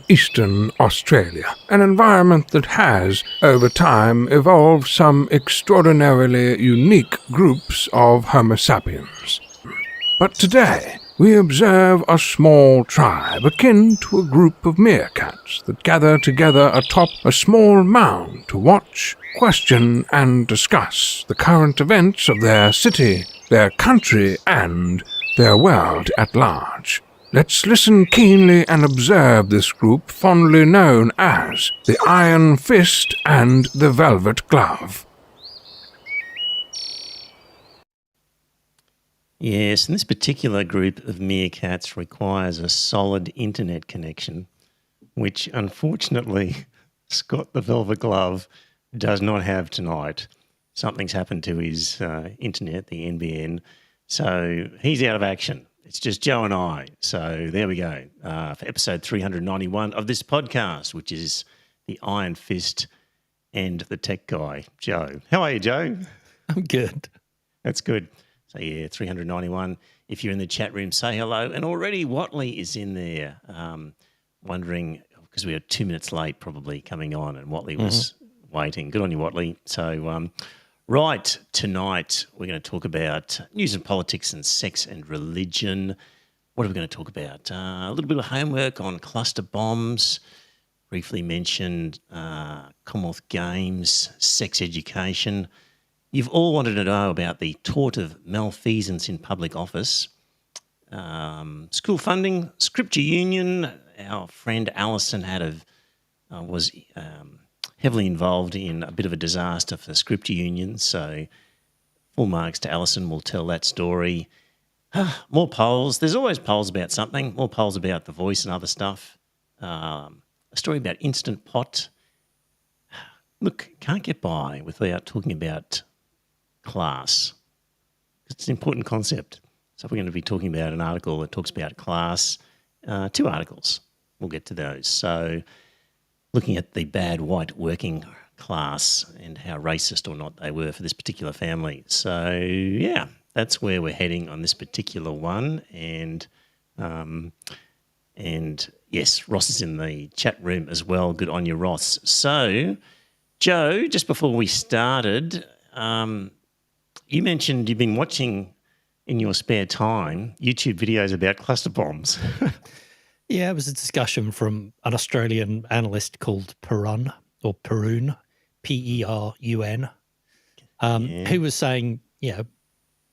Eastern Australia, an environment that has, over time, evolved some extraordinarily unique groups of Homo sapiens. But today, we observe a small tribe akin to a group of meerkats that gather together atop a small mound to watch, question, and discuss the current events of their city, their country, and their world at large. Let's listen keenly and observe this group fondly known as the Iron Fist and the Velvet Glove. Yes, and this particular group of meerkats requires a solid internet connection, which unfortunately Scott the Velvet Glove does not have tonight. Something's happened to his internet, the NBN, so he's out of action. It's just Joe and I. So there we go for episode 391 of this podcast, which is the Iron Fist and the Tech Guy, Joe. How are you, Joe? I'm good. That's good. So, yeah, 391. If you're in the chat room, say hello. And already Watley is in there wondering, because we are 2 minutes late probably coming on, and Watley was waiting. Good on you, Watley. So, right, tonight we're going to talk about news and politics and sex and religion. What are we going to talk about? A little bit of homework on cluster bombs, briefly mentioned Commonwealth Games, sex education. You've all wanted to know about the tort of malfeasance in public office, school funding, Scripture Union. Our friend Alison was heavily involved in a bit of a disaster for Scripture Union, so full marks to Alison. We'll tell that story. More polls. There's always polls about something. More polls about The Voice and other stuff. A story about Instant Pot. Look, can't get by without talking about class. It's an important concept. So we're going to be talking about an article that talks about class. 2 articles. We'll get to those. So looking at the bad white working class and how racist or not they were for this particular family. So, yeah, that's where we're heading on this particular one. And yes, Ross is in the chat room as well. Good on you, Ross. So, Joe, just before we started, you mentioned you've been watching in your spare time YouTube videos about cluster bombs. Yeah, it was a discussion from an Australian analyst called Perun, Perun, who was saying,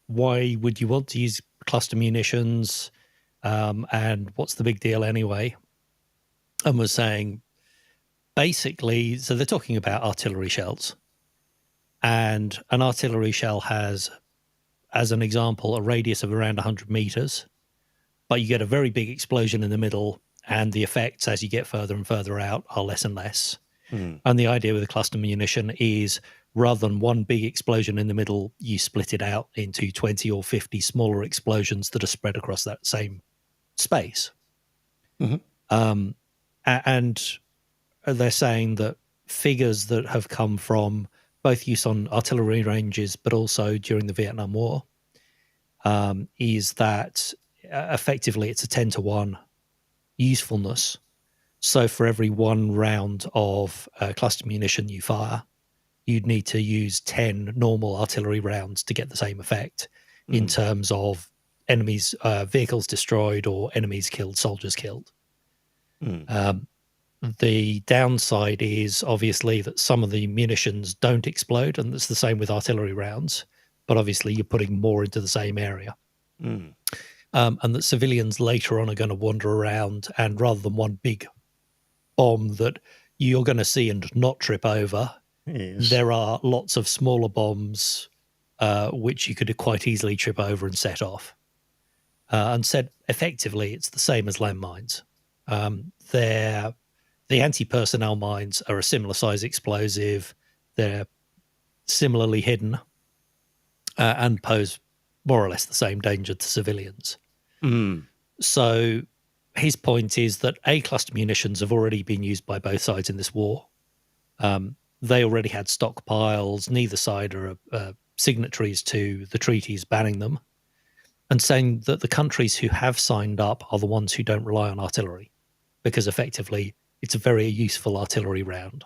why would you want to use cluster munitions and what's the big deal anyway? And was saying, basically, so they're talking about artillery shells. And an artillery shell has, as an example, a radius of around 100 meters, but you get a very big explosion in the middle, and the effects as you get further and further out are less and less. And the idea with a cluster munition is rather than one big explosion in the middle, you split it out into 20 or 50 smaller explosions that are spread across that same space. And they're saying that figures that have come from both use on artillery ranges, but also during the Vietnam War, is that effectively it's a 10-to-1 usefulness. So for every 1 round of cluster munition you fire, you'd need to use 10 normal artillery rounds to get the same effect in terms of enemies' vehicles destroyed or enemies killed, soldiers killed. The downside is obviously that some of the munitions don't explode, and it's the same with artillery rounds, but obviously you're putting more into the same area. And that civilians later on are going to wander around, and rather than one big bomb that you're going to see and not trip over, there are lots of smaller bombs which you could quite easily trip over and set off. And said effectively it's the same as landmines. The anti-personnel mines are a similar size explosive. They're similarly hidden and pose more or less the same danger to civilians. So his point is that cluster munitions have already been used by both sides in this war. They already had stockpiles. Neither side are signatories to the treaties banning them, and saying that the countries who have signed up are the ones who don't rely on artillery. because effectively it's a very useful artillery round.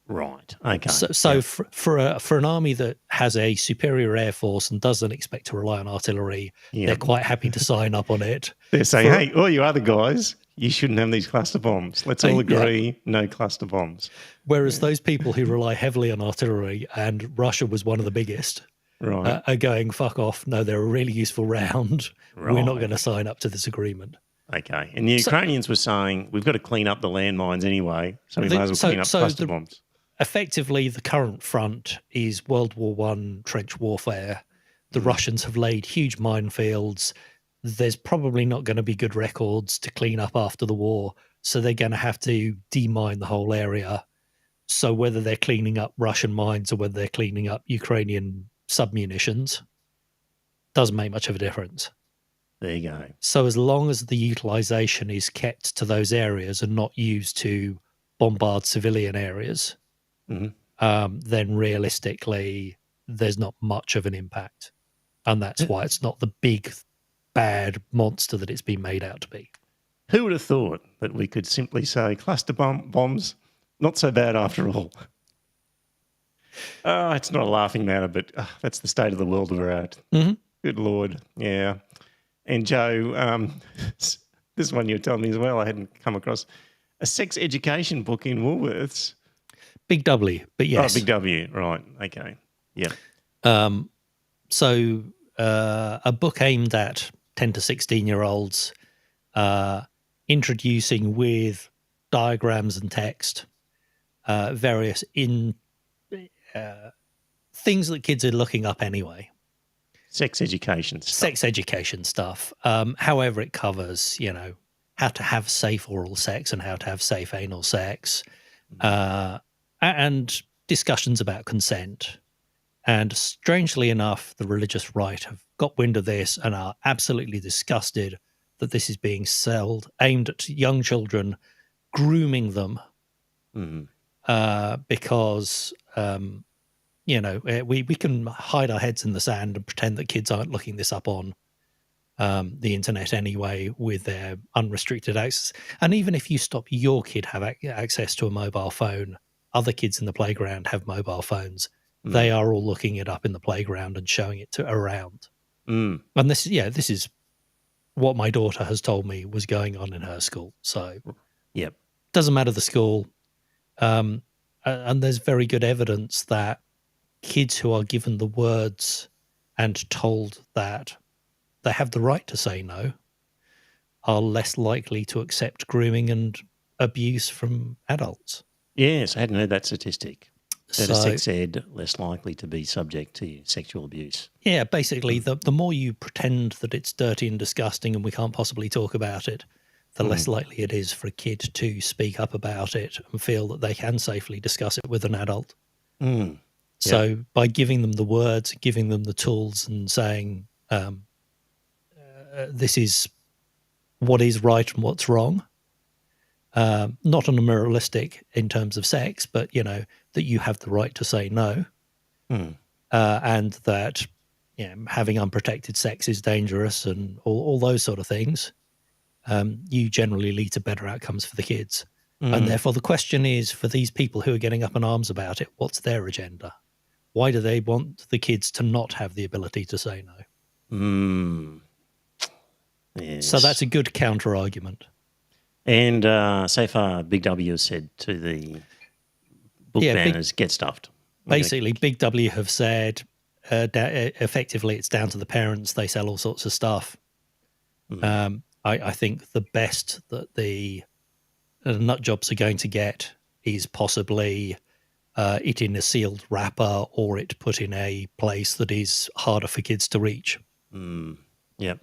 Right. Okay. So for an army that has a superior air force and doesn't expect to rely on artillery, they're quite happy to sign up on it. They're saying, hey, all you other guys, you shouldn't have these cluster bombs. Let's all agree, no cluster bombs. Whereas those people who rely heavily on artillery, and Russia was one of the biggest, are going, fuck off. No, they're a really useful round. Right. We're not going to sign up to this agreement. Okay. And the Ukrainians were saying, we've got to clean up the landmines anyway, so we might as well clean up cluster bombs. Effectively, the current front is World War I trench warfare. The Russians have laid huge minefields. There's probably not going to be good records to clean up after the war, so they're going to have to demine the whole area. So whether they're cleaning up Russian mines or whether they're cleaning up Ukrainian submunitions doesn't make much of a difference. There you go. So as long as the utilization is kept to those areas and not used to bombard civilian areas, then realistically, there's not much of an impact. And that's why it's not the big, bad monster that it's been made out to be. Who would have thought that we could simply say cluster bombs, not so bad after all? It's not a laughing matter, but that's the state of the world we're at. Mm-hmm. Good Lord. Yeah. And Joe, this one you were telling me as well, I hadn't come across. A sex education book in Woolworths. Big W, but yes. Oh, Big W, right. Okay. Yeah. So a book aimed at 10 to 16-year-olds, introducing with diagrams and text various things that kids are looking up anyway. Sex education stuff. However, it covers, how to have safe oral sex and how to have safe anal sex, and discussions about consent. And strangely enough, the religious right have got wind of this and are absolutely disgusted that this is being sold, aimed at young children, grooming them, because we can hide our heads in the sand and pretend that kids aren't looking this up on the internet anyway with their unrestricted access. And even if you stop your kid have access to a mobile phone, other kids in the playground have mobile phones. They are all looking it up in the playground and showing it around. And this is what my daughter has told me was going on in her school. So, doesn't matter the school. And there's very good evidence that kids who are given the words and told that they have the right to say no are less likely to accept grooming and abuse from adults. Yes, I hadn't heard that statistic. That a sex ed less likely to be subject to sexual abuse. Yeah, basically, the more you pretend that it's dirty and disgusting and we can't possibly talk about it, the less likely it is for a kid to speak up about it and feel that they can safely discuss it with an adult. So by giving them the words, giving them the tools and saying, this is what is right and what's wrong, not on a moralistic in terms of sex, but, that you have the right to say no, and that having unprotected sex is dangerous and all those sort of things, you generally lead to better outcomes for the kids. And therefore the question is, for these people who are getting up in arms about it, what's their agenda? Why do they want the kids to not have the ability to say no? Yes. So that's a good counter-argument. And so far, Big W has said to the book banners, get stuffed. Basically, Big W have said, effectively, it's down to the parents. They sell all sorts of stuff. I think the best that the nut jobs are going to get is possibly it in a sealed wrapper or it put in a place that is harder for kids to reach. Yep.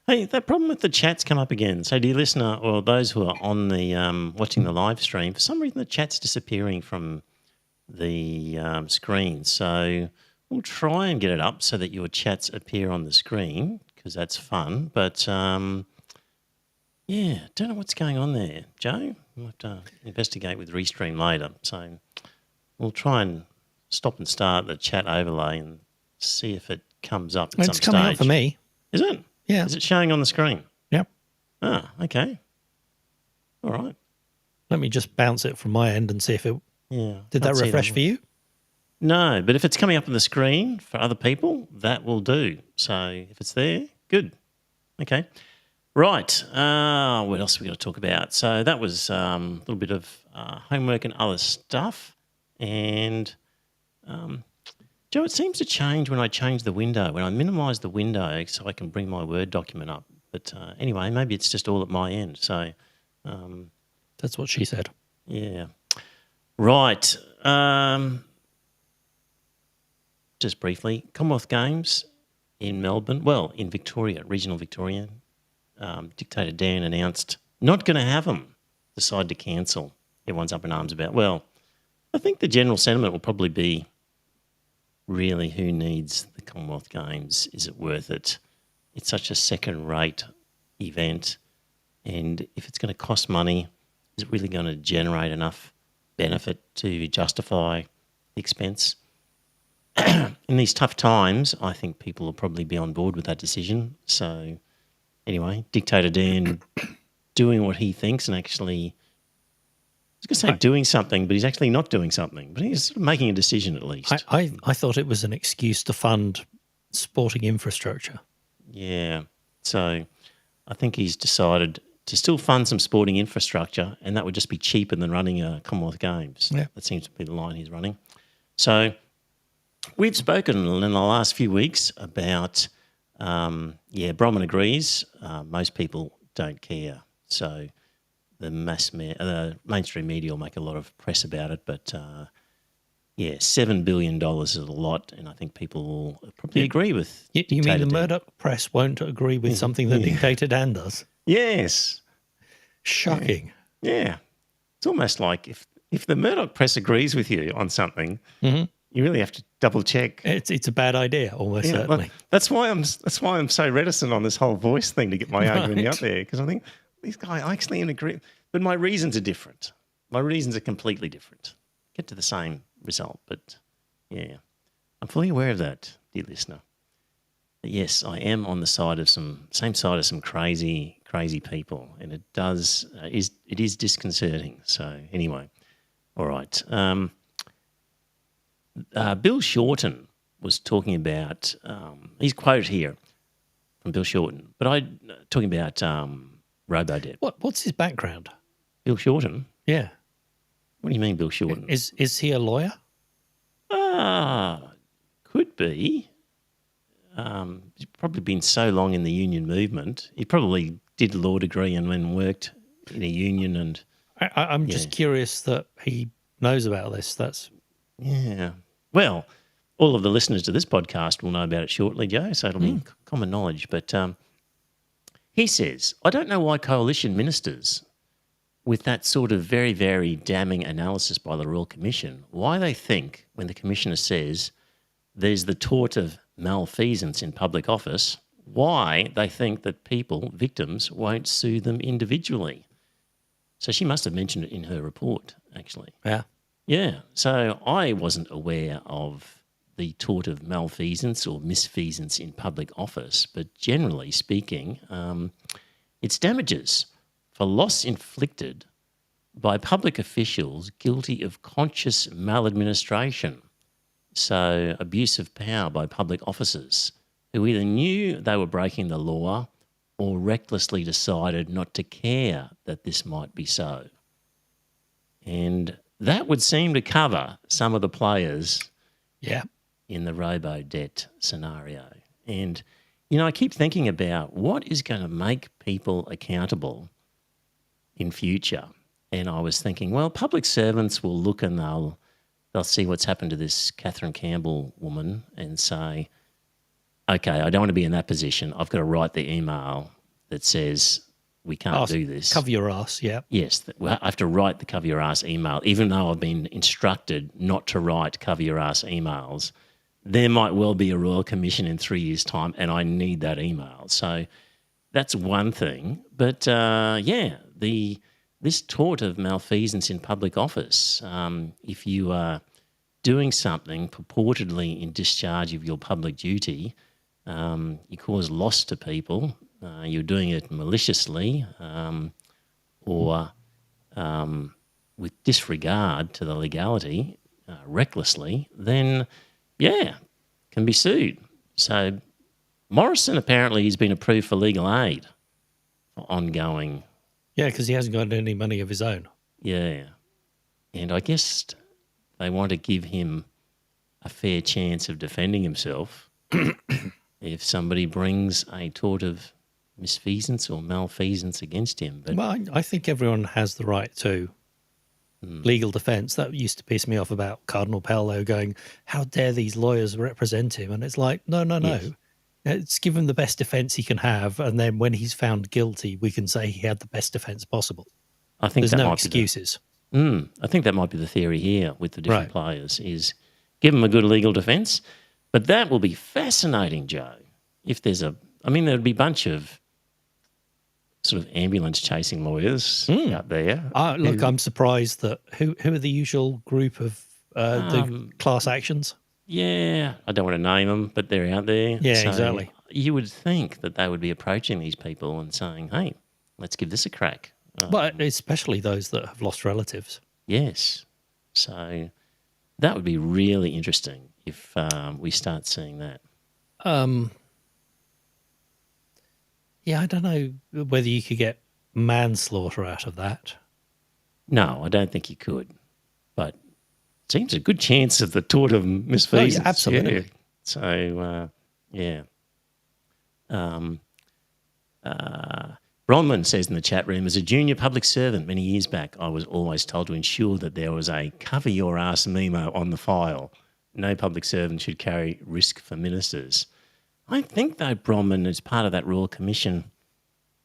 Hey, that problem with the chat's come up again. So, dear listener, or those who are on the watching the live stream, for some reason the chat's disappearing from the screen. So, we'll try and get it up so that your chats appear on the screen because that's fun. But don't know what's going on there, Joe. We'll have to investigate with Restream later. So, we'll try and stop and start the chat overlay and see if it comes up at some stage. It's coming up for me. Is it? Yeah. Is it showing on the screen? Yep. Ah, okay. All right. Let me just bounce it from my end and see if it Yeah. did that Can't see refresh for you. No, but if it's coming up on the screen for other people, that will do. So if it's there, good. Okay. Right. What else are we got to talk about? So that was a little bit of homework and other stuff. And Joe, it seems to change when I change the window, when I minimise the window so I can bring my Word document up. But anyway, maybe it's just all at my end. So That's what she said. yeah. Right. Just briefly, Commonwealth Games in Melbourne, well, in Victoria, regional Victoria, Dictator Dan announced not going to have them, decided to cancel. Everyone's up in arms about, well, I think the general sentiment will probably be, really, who needs the Commonwealth Games? Is it worth it? It's such a second-rate event, and if it's going to cost money, is it really going to generate enough benefit to justify the expense? In these tough times, I think people will probably be on board with that decision. So anyway, Dictator Dan doing what he thinks and actually, I was going to say doing something, but he's actually not doing something. But he's sort of making a decision at least. I thought it was an excuse to fund sporting infrastructure. Yeah. So I think he's decided to still fund some sporting infrastructure, and that would just be cheaper than running a Commonwealth Games. Yeah. That seems to be the line he's running. So we've spoken in the last few weeks about, Bronwyn agrees. Most people don't care. So the mainstream media will make a lot of press about it. But, $7 billion is a lot, and I think people will probably agree with You mean Dictator the Dan. Murdoch press won't agree with something that Dictator Dan does? Yes. Shocking. Yeah. It's almost like if the Murdoch press agrees with you on something, you really have to double check. It's a bad idea, almost certainly. That's why I'm so reticent on this whole voice thing to get my argument out there, because I think these guys I actually agree, but my reasons are different. My reasons are completely different. Get to the same result, but yeah, I'm fully aware of that, dear listener. But yes, I am on the side of same side of some crazy people, and it is disconcerting. So anyway, all right. Bill Shorten was talking about, he's quoted here from Bill Shorten, but talking about robo-debt. What's his background? Bill Shorten? Yeah. What do you mean, Bill Shorten? Is he a lawyer? Could be. He's probably been so long in the union movement. He probably did a law degree and then worked in a union. And I'm just curious that he knows about this. Yeah. Well, all of the listeners to this podcast will know about it shortly, Joe, so it'll be common knowledge. But he says, I don't know why coalition ministers, with that sort of very, very damning analysis by the Royal Commission, why they think when the Commissioner says there's the tort of malfeasance in public office, why they think that victims, won't sue them individually. So she must have mentioned it in her report, actually. Yeah. Yeah, so I wasn't aware of the tort of malfeasance or misfeasance in public office, but generally speaking, it's damages for loss inflicted by public officials guilty of conscious maladministration, so abuse of power by public officers who either knew they were breaking the law or recklessly decided not to care that this might be so. And that would seem to cover some of the players in the robo-debt scenario. And, I keep thinking about what is going to make people accountable in future. And I was thinking, well, public servants will look and they'll see what's happened to this Catherine Campbell woman and say, okay, I don't want to be in that position. I've got to write the email that says we can't do this. Cover your ass, yeah. Yes, I have to write the cover your ass email, even though I've been instructed not to write cover your ass emails. There might well be a Royal Commission in 3 years' time and I need that email. So that's one thing. But, this tort of malfeasance in public office, if you are doing something purportedly in discharge of your public duty, you cause loss to people, you're doing it maliciously, or with disregard to the legality, recklessly, then, yeah, can be sued. So Morrison apparently has been approved for legal aid for ongoing. Yeah, because he hasn't got any money of his own. Yeah. And I guess they want to give him a fair chance of defending himself if somebody brings a tort of misfeasance or malfeasance against him. But Well, I think everyone has the right to legal defence. That used to piss me off about Cardinal Pell, though, going, how dare these lawyers represent him? And it's like, no. Yes. It's give him the best defence he can have, and then when he's found guilty, we can say he had the best defence possible. I think There's that no might excuses. I think that might be the theory here with the different players is give them a good legal defence. But that will be fascinating, Joe, if there's there'd be a bunch of sort of ambulance chasing lawyers out there. Look, I'm surprised that who are the usual group of the class actions? Yeah, I don't want to name them, but they're out there. Yeah, So exactly. You would think that they would be approaching these people and saying, hey, let's give this a crack. But especially those that have lost relatives. Yes. So that would be really interesting if we start seeing that. Yeah, I don't know whether you could get manslaughter out of that. No, I don't think you could. But it seems a good chance of the tort of misfeasance. Oh, yeah, absolutely. Yeah. So, yeah. Bronman says in the chat room, as a junior public servant many years back, I was always told to ensure that there was a cover your ass memo on the file. No public servant should carry risk for ministers. I think, though, Bronman, as part of that Royal Commission,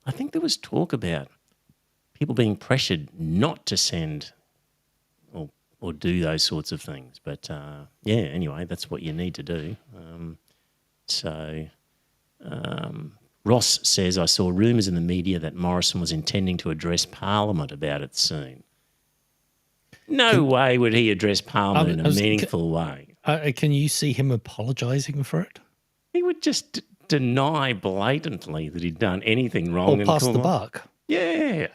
I think there was talk about people being pressured not to send or do those sorts of things. But, yeah, anyway, that's what you need to do. Ross says, I saw rumours in the media that Morrison was intending to address Parliament about it soon. No way would he address Parliament in a meaningful way. Can you see him apologising for it? He would just deny blatantly that he'd done anything wrong. Or pass the buck. Yeah.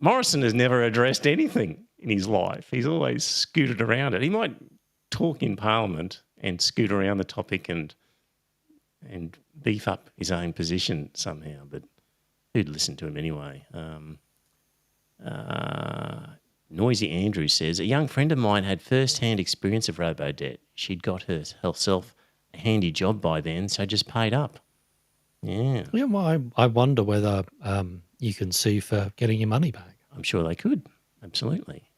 Morrison has never addressed anything in his life. He's always scooted around it. He might talk in Parliament and scoot around the topic and beef up his own position somehow, but who'd listen to him anyway? Noisy Andrew says, a young friend of mine had first-hand experience of robo-debt. She'd got herself a handy job by then, so just paid up. Yeah. Yeah, well, I wonder whether you can sue for getting your money back. I'm sure they could. Absolutely.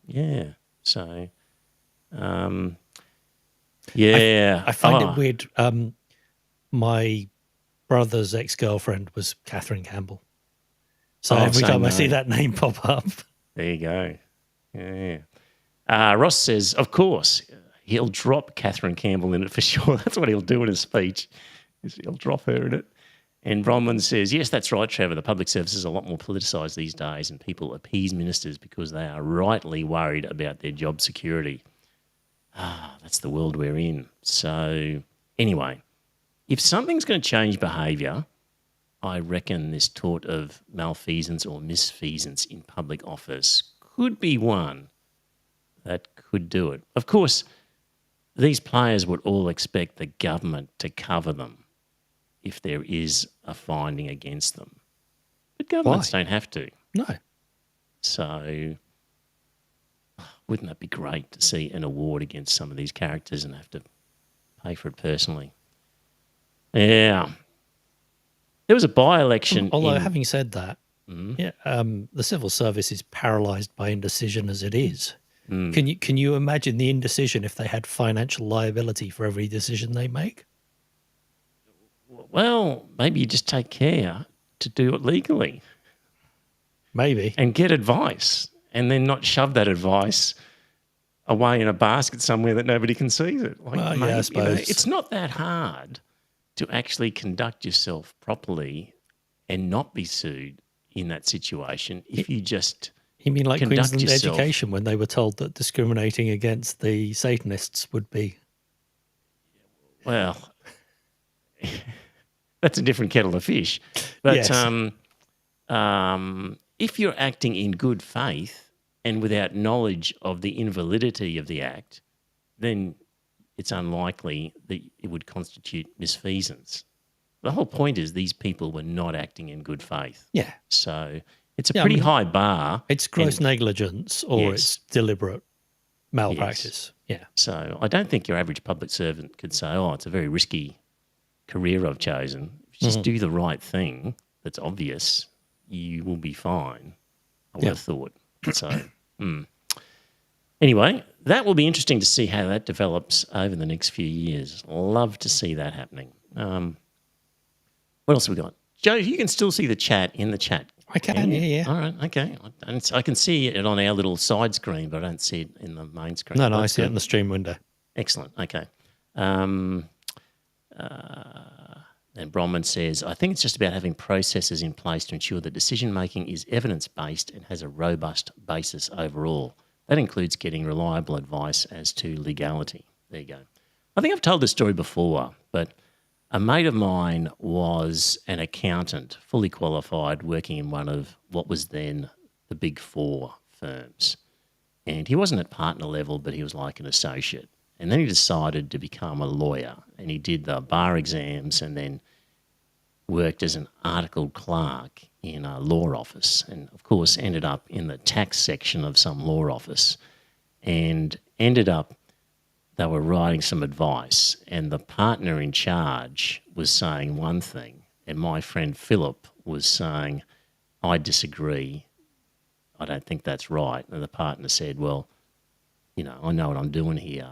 Yeah. So, yeah. I find it weird. My brother's ex-girlfriend was Catherine Campbell. So every time I see that name pop up. There you go. Yeah. Ross says, of course, he'll drop Catherine Campbell in it for sure. That's what he'll do in his speech, is he'll drop her in it. And Bronwyn says, yes, that's right, Trevor. The public service is a lot more politicised these days and people appease ministers because they are rightly worried about their job security. That's the world we're in. So anyway, if something's going to change behaviour, I reckon this tort of malfeasance or misfeasance in public office could be one that could do it. Of course, these players would all expect the government to cover them if there is a finding against them. But governments don't have to. No. So wouldn't that be great to see an award against some of these characters and have to pay for it personally? Yeah. There was a by-election. Although, having said that, the civil service is paralysed by indecision as it is. Can you imagine the indecision if they had financial liability for every decision they make? Well, maybe you just take care to do it legally. Maybe. And get advice and then not shove that advice away in a basket somewhere that nobody can see it. Like, yeah, I suppose. It's not that hard to actually conduct yourself properly and not be sued in that situation if you just You mean like conduct Queensland yourself. Education when they were told that discriminating against the Satanists would be... Well, that's a different kettle of fish. But Yes. if you're acting in good faith and without knowledge of the invalidity of the act, then it's unlikely that it would constitute misfeasance. The whole point is these people were not acting in good faith. Yeah. So it's a pretty high bar. It's gross negligence or Yes. it's deliberate malpractice. Yeah. So I don't think your average public servant could say, oh, it's a very risky career I've chosen. If you just do the right thing that's obvious, you will be fine, I would have thought. So, anyway, that will be interesting to see how that develops over the next few years. Love to see that happening. What else have we got? Joe, you can still see the chat in the chat. I can, yeah. All right, okay. I can see it on our little side screen, but I don't see it in the main screen. No, I see it in the stream window. Excellent, okay. And Bronwyn says, I think it's just about having processes in place to ensure that decision-making is evidence-based and has a robust basis overall. That includes getting reliable advice as to legality. There you go. I think I've told this story before, but a mate of mine was an accountant, fully qualified, working in one of what was then the Big Four firms. And he wasn't at partner level, but he was like an associate. And then he decided to become a lawyer, and he did the bar exams and then worked as an articled clerk in a law office, and of course ended up in the tax section of some law office, and ended up they were writing some advice, and the partner in charge was saying one thing, and my friend Philip was saying, I disagree. I don't think that's right. And the partner said, well, you know, I know what I'm doing here.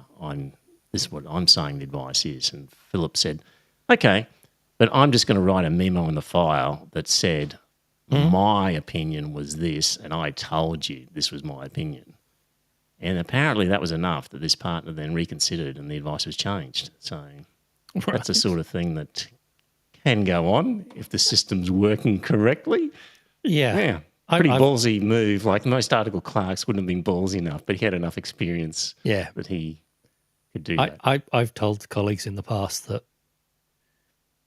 This is what I'm saying the advice is. And Philip said, okay, but I'm just going to write a memo in the file that said my opinion was this, and I told you this was my opinion. And apparently that was enough that this partner then reconsidered and the advice was changed. So that's the sort of thing that can go on if the system's working correctly. Yeah. Pretty ballsy move. Like most article clerks wouldn't have been ballsy enough, but he had enough experience that he could do that. I've told colleagues in the past that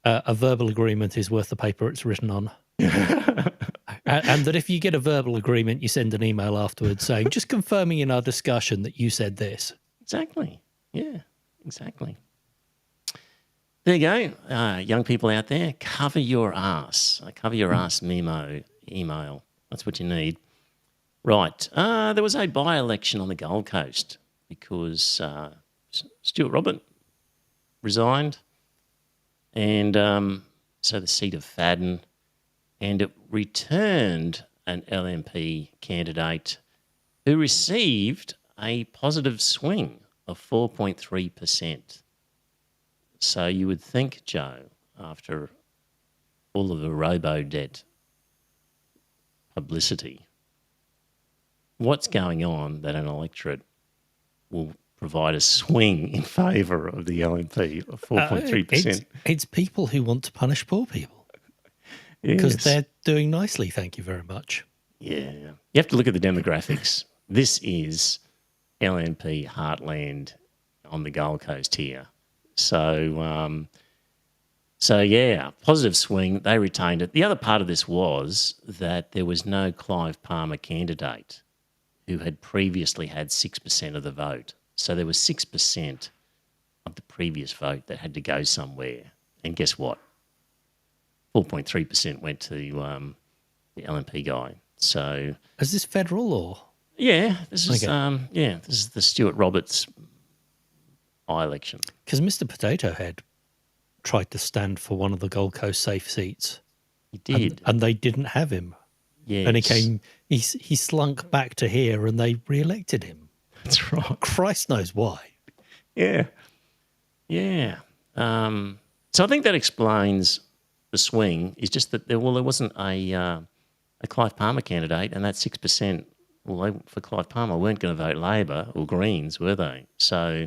a verbal agreement is worth the paper it's written on. And that if you get a verbal agreement, you send an email afterwards saying, just confirming in our discussion that you said this. Exactly. Yeah, exactly. There you go. Young people out there, cover your ass. Cover your ass memo email. That's what you need. Right. There was a by-election on the Gold Coast because Stuart Robert resigned, and so the seat of Fadden, and it returned an LNP candidate who received a positive swing of 4.3%. So you would think, Joe, after all of the robo-debt publicity, what's going on that an electorate will provide a swing in favour of the LNP of 4.3%? It's people who want to punish poor people. Because they're doing nicely, thank you very much. Yeah. You have to look at the demographics. This is LNP heartland on the Gold Coast here. So yeah, positive swing. They retained it. The other part of this was that there was no Clive Palmer candidate who had previously had 6% of the vote. So there was 6% of the previous vote that had to go somewhere. And guess what? 4.3% went to the LNP guy. So is this federal or? Yeah, this is this is the Stuart Roberts by-election. Because Mr. Potato Head tried to stand for one of the Gold Coast safe seats. He did, and they didn't have him. Yes. And he came. He slunk back to here, and they re-elected him. That's right. Christ knows why. Yeah. So I think that explains the swing. Is just that there wasn't a Clive Palmer candidate, and that 6%. Well, for Clive Palmer, weren't going to vote Labor or Greens, were they? So,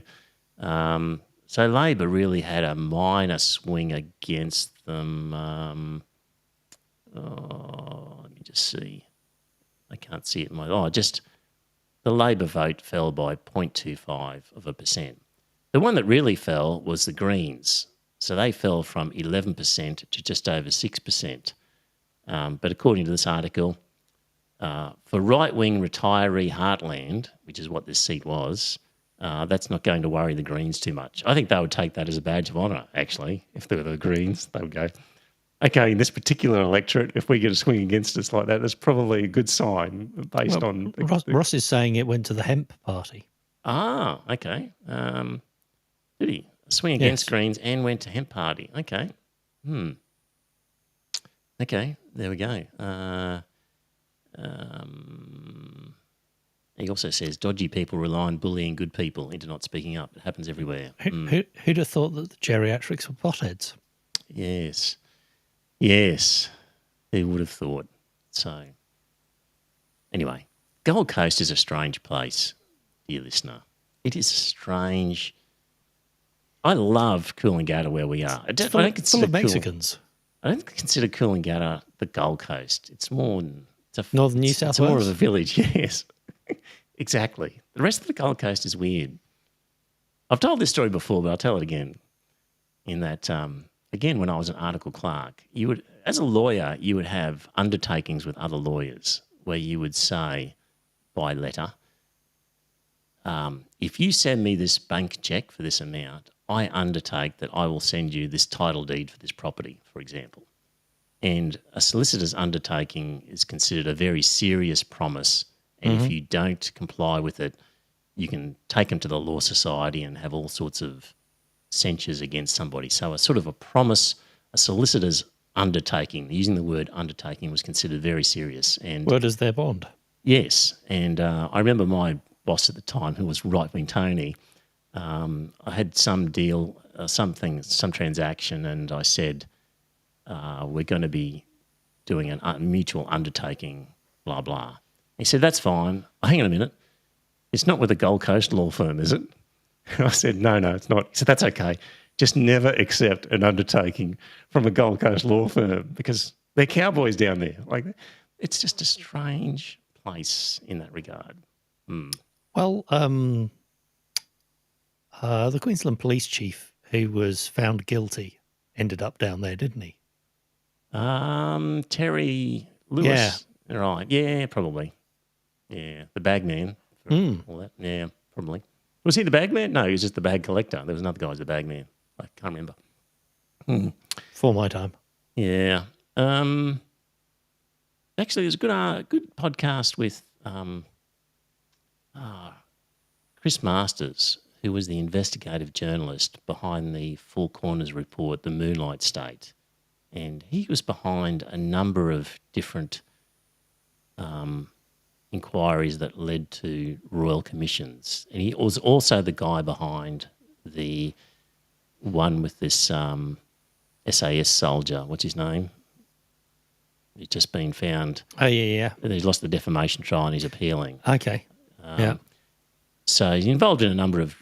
so Labor really had a minor swing against them. Let me just see. I can't see it in my... just the Labor vote fell by 0.25%. The one that really fell was the Greens. So they fell from 11% to just over 6%. But according to this article, for right-wing retiree heartland, which is what this seat was, that's not going to worry the Greens too much. I think they would take that as a badge of honour, actually. If they were the Greens, they would go, okay, in this particular electorate, if we get a swing against us like that, that's probably a good sign based on... Ross is saying it went to the hemp party. Ah, okay. Did he? A swing against Greens and went to hemp party. Okay. Okay, there we go. He also says dodgy people rely on bullying good people into not speaking up. It happens everywhere. Who'd have thought that the geriatrics were potheads? Yes. Yes. Who would have thought? So, anyway, Gold Coast is a strange place, dear listener. It is strange. I love Coolangatta where we are. I don't consider full of Mexicans. I don't consider Coolangatta the Gold Coast. It's more... Northern New South Wales? It's more of a village, yes. Exactly. The rest of the Gold Coast is weird. I've told this story before, but I'll tell it again. In that, again, when I was an article clerk, as a lawyer, you would have undertakings with other lawyers where you would say by letter, if you send me this bank check for this amount, I undertake that I will send you this title deed for this property, for example. And a solicitor's undertaking is considered a very serious promise. And if you don't comply with it, you can take them to the Law Society and have all sorts of censures against somebody. So a sort of a promise, a solicitor's undertaking, using the word undertaking, was considered very serious. And word is their bond. Yes. And I remember my boss at the time, who was right-wing Tony, I had some deal, some transaction, and I said, we're going to be doing a mutual undertaking, blah, blah. He said, that's fine. Hang on a minute. It's not with a Gold Coast law firm, is it? And I said, no, it's not. He said, that's okay. Just never accept an undertaking from a Gold Coast law firm because they're cowboys down there. Like, it's just a strange place in that regard. Well, the Queensland police chief who was found guilty ended up down there, didn't he? Terry Lewis. Yeah. Right. Yeah, probably. Yeah. The bag man. All that. Yeah, probably. Was he the bag man? No, he was just the bag collector. There was another guy who was the bag man. I can't remember. For my time. Yeah. Actually, there's a good podcast with Chris Masters, who was the investigative journalist behind the Four Corners report, The Moonlight State. And he was behind a number of different inquiries that led to royal commissions. And he was also the guy behind the one with this SAS soldier. What's his name? He's just been found. Oh, yeah. He's lost the defamation trial and he's appealing. Okay. Yeah. So he's involved in a number of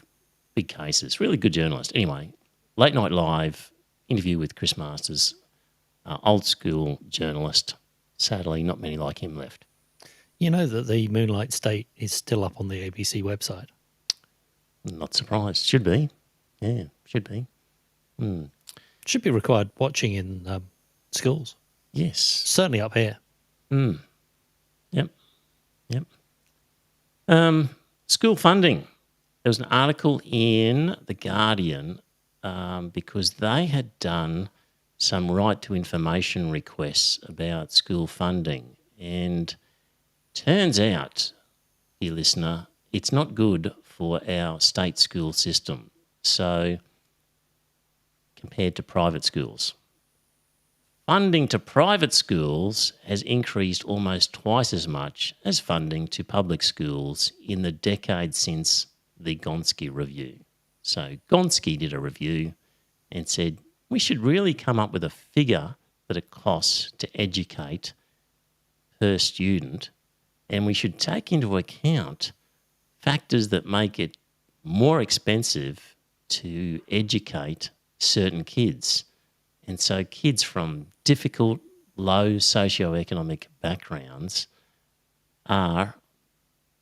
big cases. Really good journalist. Anyway, Late Night Live, interview with Chris Masters, old school journalist. Sadly, not many like him left. You know that the Moonlight State is still up on the ABC website? Not surprised. Should be. Yeah, should be. Should be required watching in schools. Yes. Certainly up here. Yep. School funding. There was an article in The Guardian because they had done some right to information requests about school funding. And turns out, dear listener, it's not good for our state school system. So, compared to private schools. Funding to private schools has increased almost twice as much as funding to public schools in the decade since the Gonski Review. So Gonski did a review and said, we should really come up with a figure that it costs to educate per student, and we should take into account factors that make it more expensive to educate certain kids. And so kids from difficult, low socioeconomic backgrounds are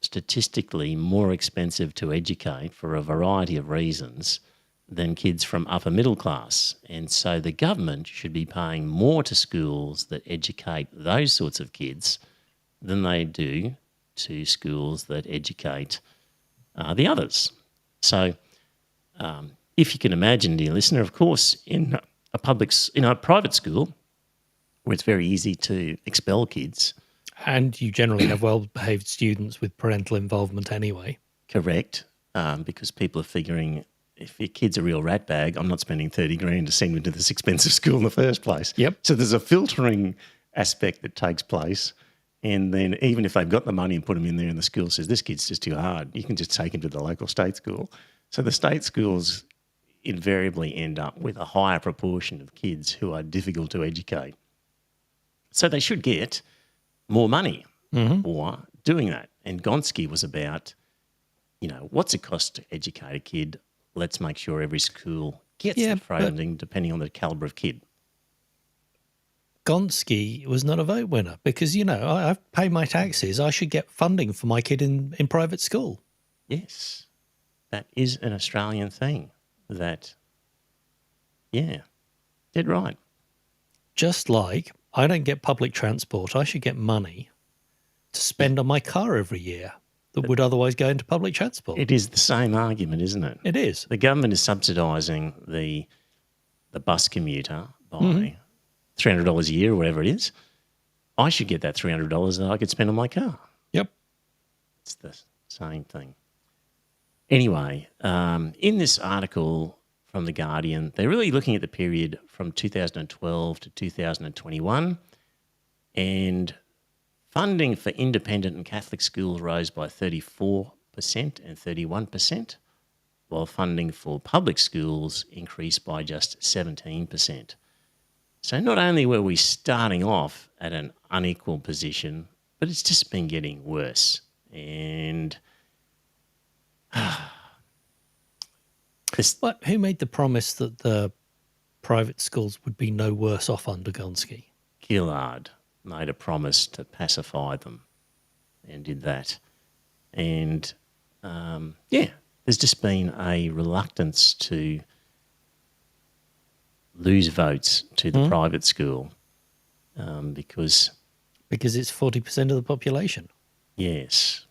statistically more expensive to educate for a variety of reasons than kids from upper middle class. And so the government should be paying more to schools that educate those sorts of kids than they do to schools that educate the others. So if you can imagine, dear listener, of course, in a private school where it's very easy to expel kids. And you generally have well-behaved students with parental involvement anyway. Correct, because people are figuring if your kid's a real rat bag, I'm not spending 30 grand to send him to this expensive school in the first place. Yep. So there's a filtering aspect that takes place. And then even if they've got the money and put them in there and the school says, this kid's just too hard, you can just take him to the local state school. So the state schools invariably end up with a higher proportion of kids who are difficult to educate. So they should get more money for doing that. And Gonski was about, what's it cost to educate a kid? Let's make sure every school gets the funding depending on the calibre of kid. Gonski was not a vote winner because, I've paid my taxes. I should get funding for my kid in private school. Yes, that is an Australian thing that, dead right. Just like I don't get public transport, I should get money to spend on my car every year that would otherwise go into public transport. It is the same argument, isn't it? It is. The government is subsidising the bus commuter by $300 a year or whatever it is. I should get that $300 that I could spend on my car. Yep. It's the same thing. Anyway, in this article from The Guardian, they're really looking at the period from 2012 to 2021, and funding for independent and Catholic schools rose by 34% and 31%, while funding for public schools increased by just 17%. So not only were we starting off at an unequal position, but it's just been getting worse. And But who made the promise that the private schools would be no worse off under Gonski? Gillard made a promise to pacify them and did that. And, there's just been a reluctance to lose votes to the private school because it's 40% of the population. Yes.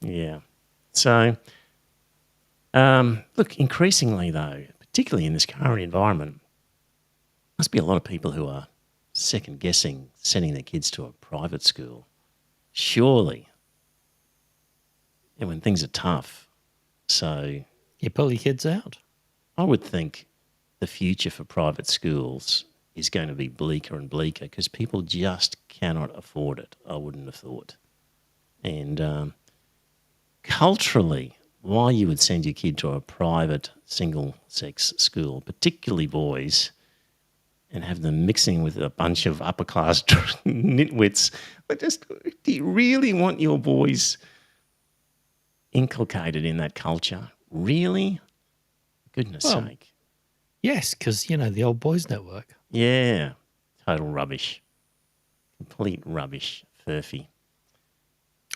Yeah. So, look, increasingly though, particularly in this current environment, must be a lot of people who are second guessing sending their kids to a private school. Surely. And when things are tough. So You pull your kids out. I would think the future for private schools is going to be bleaker and bleaker because people just cannot afford it, I wouldn't have thought. And culturally, why you would send your kid to a private single-sex school, particularly boys, and have them mixing with a bunch of upper-class nitwits, do you really want your boys inculcated in that culture? Really? Goodness sake. Yes, because, the old boys network. Yeah, total rubbish. Complete rubbish, Furphy.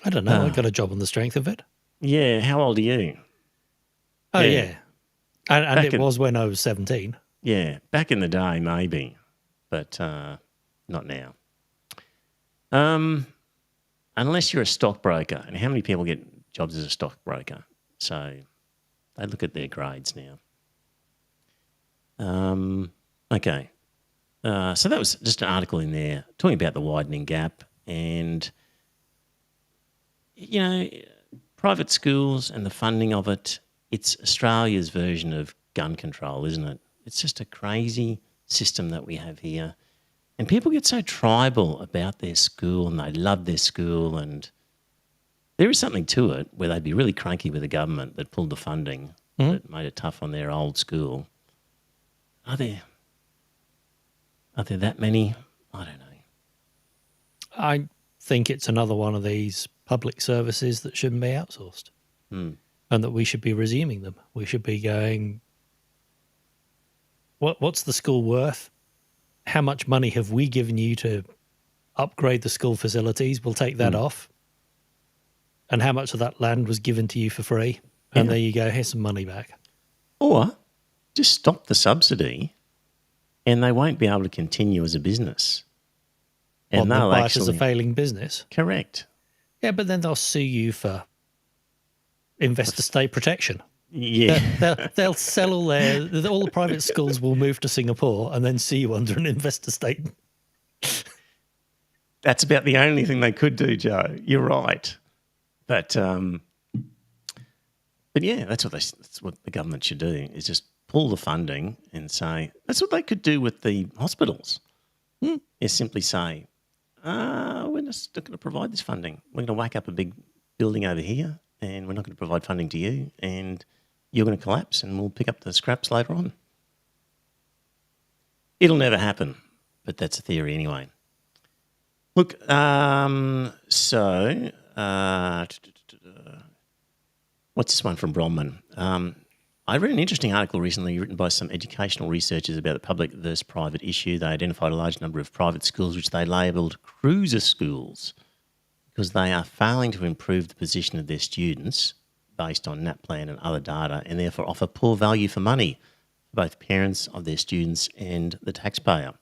I don't know. I got a job on the strength of it. Yeah, how old are you? Oh, yeah. And it was when I was 17. Yeah, back in the day, maybe, but not now. Unless you're a stockbroker, and how many people get jobs as a stockbroker? So they look at their grades now. Okay. So that was just an article in there talking about the widening gap and, private schools and the funding of it. It's Australia's version of gun control, isn't it? It's just a crazy system that we have here. And people get so tribal about their school and they love their school, and there is something to it where they'd be really cranky with the government that pulled the funding, that made it tough on their old school. Are there that many? I don't know. I think it's another one of these public services that shouldn't be outsourced and that we should be resuming them. We should be going, what's the school worth? How much money have we given you to upgrade the school facilities? We'll take that off. And how much of that land was given to you for free? And there you go, here's some money back. Or just stop the subsidy and they won't be able to continue as a business. And They'll they'll buy it as a actually... failing business. Correct. Yeah, but then they'll sue you for investor state protection. Yeah. They'll sell all the private schools will move to Singapore and then sue you under an investor state. That's about the only thing they could do, Joe. You're right. But yeah, that's what the government should do, is just pull the funding and say, that's what they could do with the hospitals. Is simply say, we're just not going to provide this funding. We're going to whack up a big building over here and we're not going to provide funding to you, and you're going to collapse and we'll pick up the scraps later on. It'll never happen, but that's a theory anyway. Look, what's this one from Bronman? I read an interesting article recently written by some educational researchers about the public versus private issue. They identified a large number of private schools which they labelled cruiser schools because they are failing to improve the position of their students based on NAPLAN and other data, and therefore offer poor value for money for both parents of their students and the taxpayer.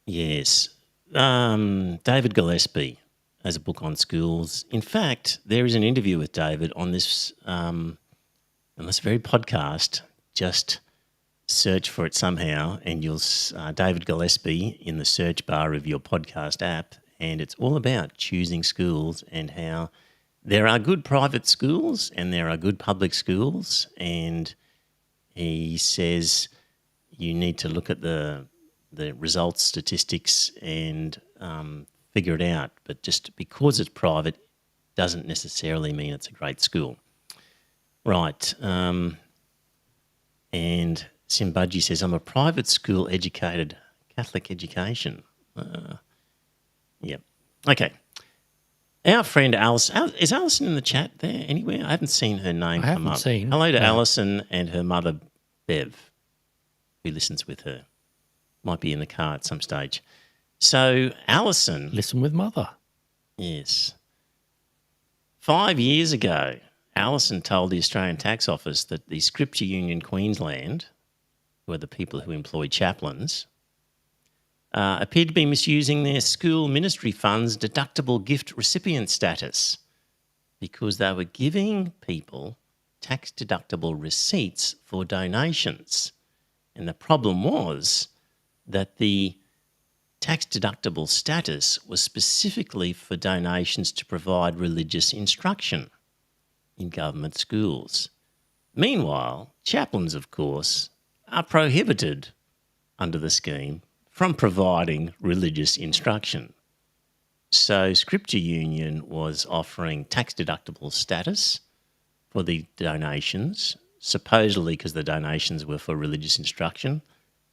Yes. David Gillespie has a book on schools. In fact, there is an interview with David on this very podcast. Just search for it somehow and you'll David Gillespie in the search bar of your podcast app, and it's all about choosing schools and how there are good private schools and there are good public schools, and he says you need to look at the results statistics and figure it out. But just because it's private doesn't necessarily mean it's a great school. Right. And Simbaji says, I'm a private school educated, Catholic education. Yep. Okay. Our friend Alice, is Alison in the chat there anywhere? I haven't seen her name come up. Hello to Alison and her mother, Bev, who listens with her. Might be in the car at some stage. So Alison... Listen with mother. Yes. 5 years ago, Alison told the Australian Tax Office that the Scripture Union Queensland, who are the people who employ chaplains, appeared to be misusing their school ministry funds deductible gift recipient status because they were giving people tax-deductible receipts for donations. And the problem was that the tax-deductible status was specifically for donations to provide religious instruction in government schools. Meanwhile, chaplains, of course, are prohibited under the scheme from providing religious instruction. So Scripture Union was offering tax-deductible status for the donations, supposedly because the donations were for religious instruction.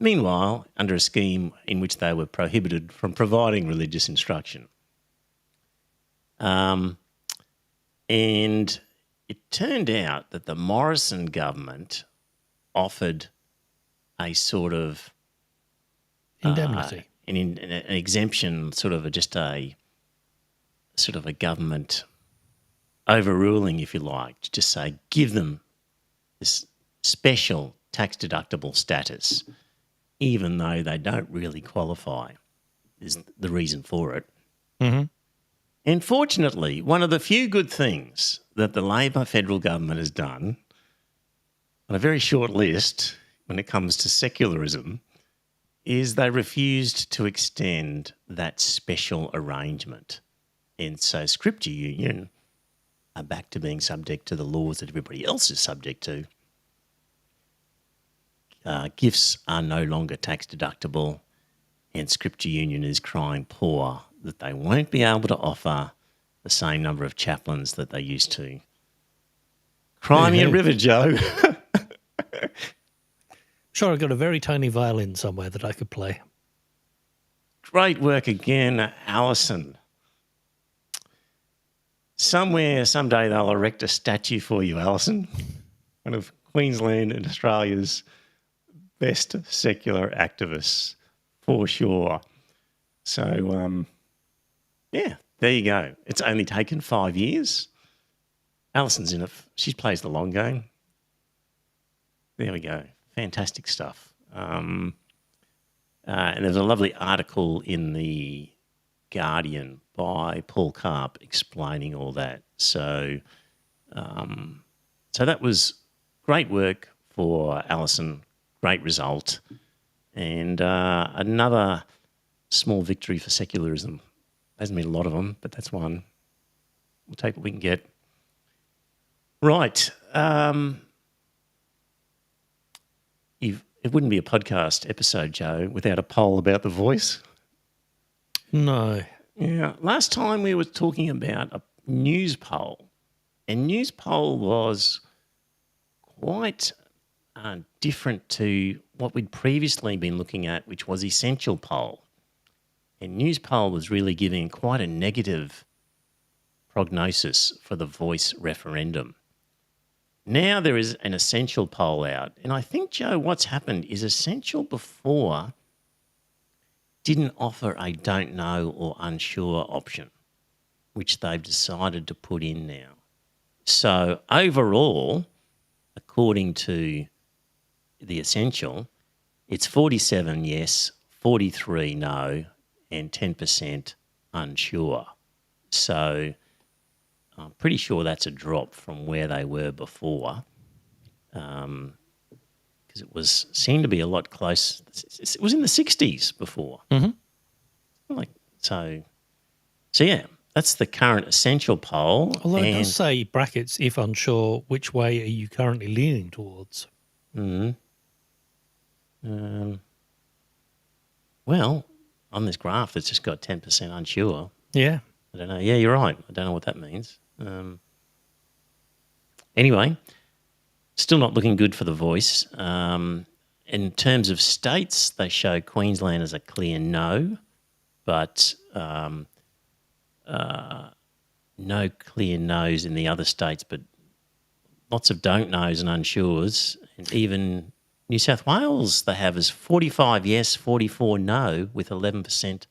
Meanwhile, under a scheme in which they were prohibited from providing religious instruction. And it turned out that the Morrison government offered a sort of indemnity, an exemption, sort of a government overruling, if you like, to just say give them this special tax-deductible status, even though they don't really qualify, is the reason for it. Mm-hmm. And fortunately, one of the few good things that the Labor federal government has done on a very short list when it comes to secularism is they refused to extend that special arrangement. And so Scripture Union are back to being subject to the laws that everybody else is subject to. Gifts are no longer tax deductible, and Scripture Union is crying poor that they won't be able to offer the same number of chaplains that they used to. Cry me a river, Joe. Sure, I've got a very tiny violin somewhere that I could play. Great work again, Alison. Somewhere, someday, they'll erect a statue for you, Alison. One of Queensland and Australia's best secular activists, for sure. So, yeah, there you go. It's only taken 5 years. Alison's in it. She plays the long game. There we go. Fantastic stuff. And there's a lovely article in the Guardian by Paul Karp explaining all that. So that was great work for Alison. Great result. And another small victory for secularism. Hasn't been a lot of them, but that's one. We'll take what we can get. Right. It wouldn't be a podcast episode, Joe, without a poll about The Voice. No. Yeah. Last time we were talking about a news poll, and news poll was quite different to what we'd previously been looking at, which was essential poll. And news poll was really giving quite a negative prognosis for the Voice referendum. Now there is an essential poll out. And I think, Joe, what's happened is essential before didn't offer a don't know or unsure option, which they've decided to put in now. So overall, according to the essential, it's 47 yes, 43 no, and 10% unsure. So I'm pretty sure that's a drop from where they were before, because it seemed to be a lot close. It was in the 60s before. Mm-hmm. So yeah, that's the current essential poll. Although it does say brackets, if unsure, which way are you currently leaning towards? Well, on this graph, it's just got 10% unsure. Yeah. I don't know. Yeah, you're right. I don't know what that means. Anyway, still not looking good for The Voice. In terms of states, they show Queensland as a clear no, but no clear no's in the other states, but lots of don't knows and unsures. And even New South Wales they have as 45 yes, 44 no, with 11%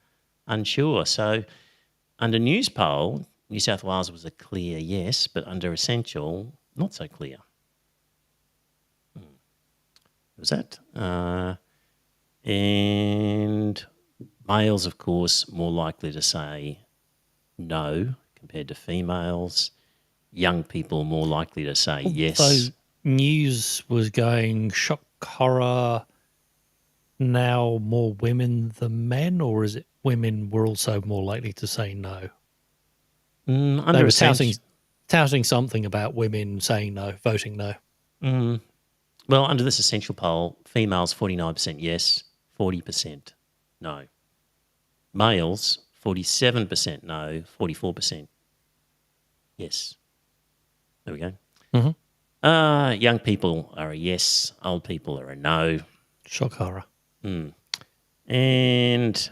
unsure. So under news poll, New South Wales was a clear yes, but under essential, not so clear. Was that? And males, of course, more likely to say no compared to females. Young people more likely to say yes. So news was going shock, horror, now more women than men, or is it women were also more likely to say no? They were touting something about women saying no, voting no. Well, under this essential poll, females 49% yes, 40% no. Males 47% no, 44% yes. There we go. Mm-hmm. Young people are a yes, old people are a no. Shock, horror. And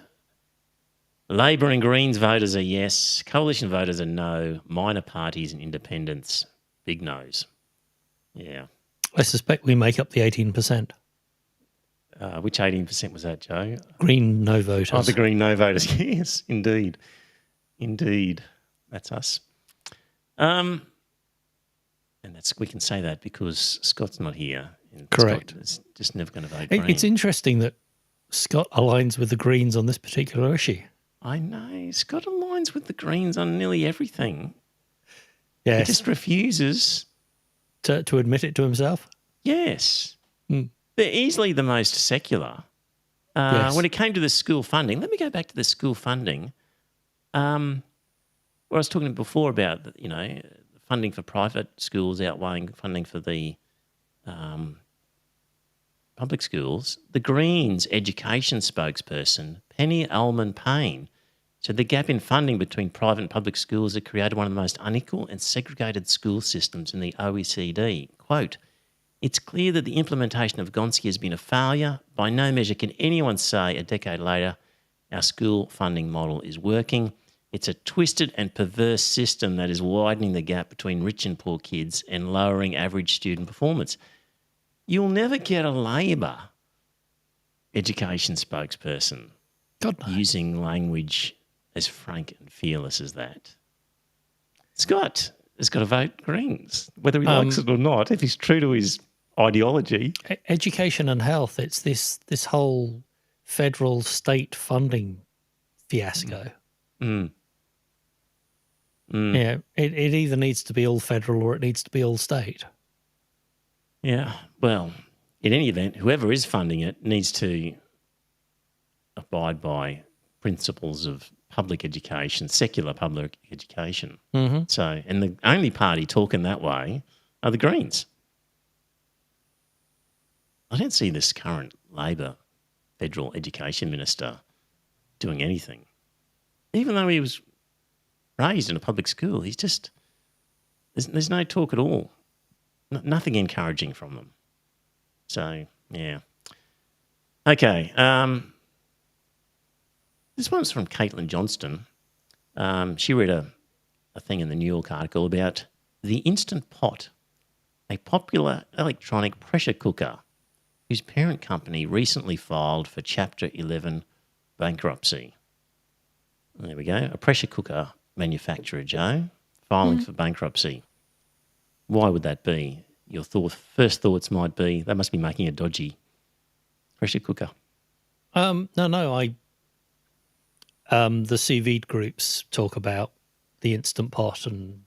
Labor and Greens voters are yes, coalition voters are no, minor parties and independents, big no's. Yeah. I suspect we make up the 18%. Which 18% was that, Joe? Green no voters. Oh, the Green no voters. Yes, indeed. Indeed. That's us. And we can say that because Scott's not here. Correct. Scott is just never going to vote Green. It's interesting that Scott aligns with the Greens on this particular issue. I know. Scott aligns with the Greens on nearly everything. Yes. He just refuses to admit it to himself. Yes. They're easily the most secular. Yes. When it came to the school funding, let me go back to the school funding. Where I was talking before about, funding for private schools outweighing funding for the public schools. The Greens education spokesperson, Penny Allman-Payne, said the gap in funding between private and public schools has created one of the most unequal and segregated school systems in the OECD. Quote, "It's clear that the implementation of Gonski has been a failure. By no measure can anyone say a decade later our school funding model is working. It's a twisted and perverse system that is widening the gap between rich and poor kids and lowering average student performance." You'll never get a Labor education spokesperson God, no. using language as frank and fearless as that. Scott, has got to vote Greens, whether he likes it or not. If he's true to his ideology, education and health. It's this whole federal state funding fiasco. Yeah, it either needs to be all federal or it needs to be all state. Yeah, well, in any event, whoever is funding it needs to abide by principles of public education, secular public education. So, and the only party talking that way are the Greens. I don't see this current Labor federal education minister doing anything. Even though he was raised in a public school, he's just, there's no talk at all. Nothing encouraging from them. So, yeah. Okay. This one's from Caitlin Johnston. She read a thing in the New York article about the Instant Pot, a popular electronic pressure cooker whose parent company recently filed for Chapter 11 bankruptcy. There we go. A pressure cooker manufacturer, Joe, filing for bankruptcy. Why would that be? Your first thoughts might be they must be making a dodgy pressure cooker. No. The sous vide groups talk about the Instant Pot, and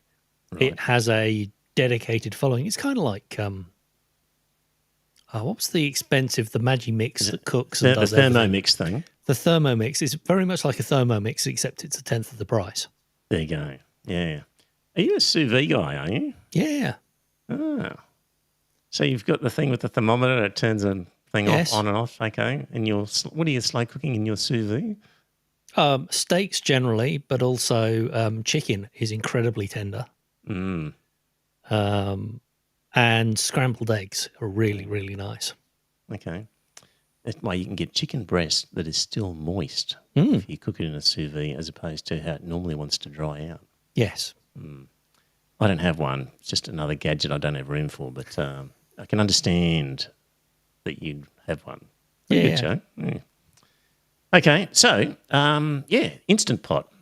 it has a dedicated following. It's kind of like what's the Magimix that cooks and does the Thermomix thing? The Thermomix is very much like a Thermomix, except it's a tenth of the price. There you go. Yeah. Are you a sous vide guy, are you? Yeah. Oh. So you've got the thing with the thermometer that turns a thing on and off, okay? And what are you slow cooking in your sous vide? Steaks generally, but also chicken is incredibly tender. And scrambled eggs are really, really nice. Okay. That's why you can get chicken breast that is still moist if you cook it in a sous vide as opposed to how it normally wants to dry out. Yes. I don't have one. It's just another gadget I don't have room for, but I can understand that you'd have one. Pretty good, Joe. Yeah. Okay, so, Instant Pot.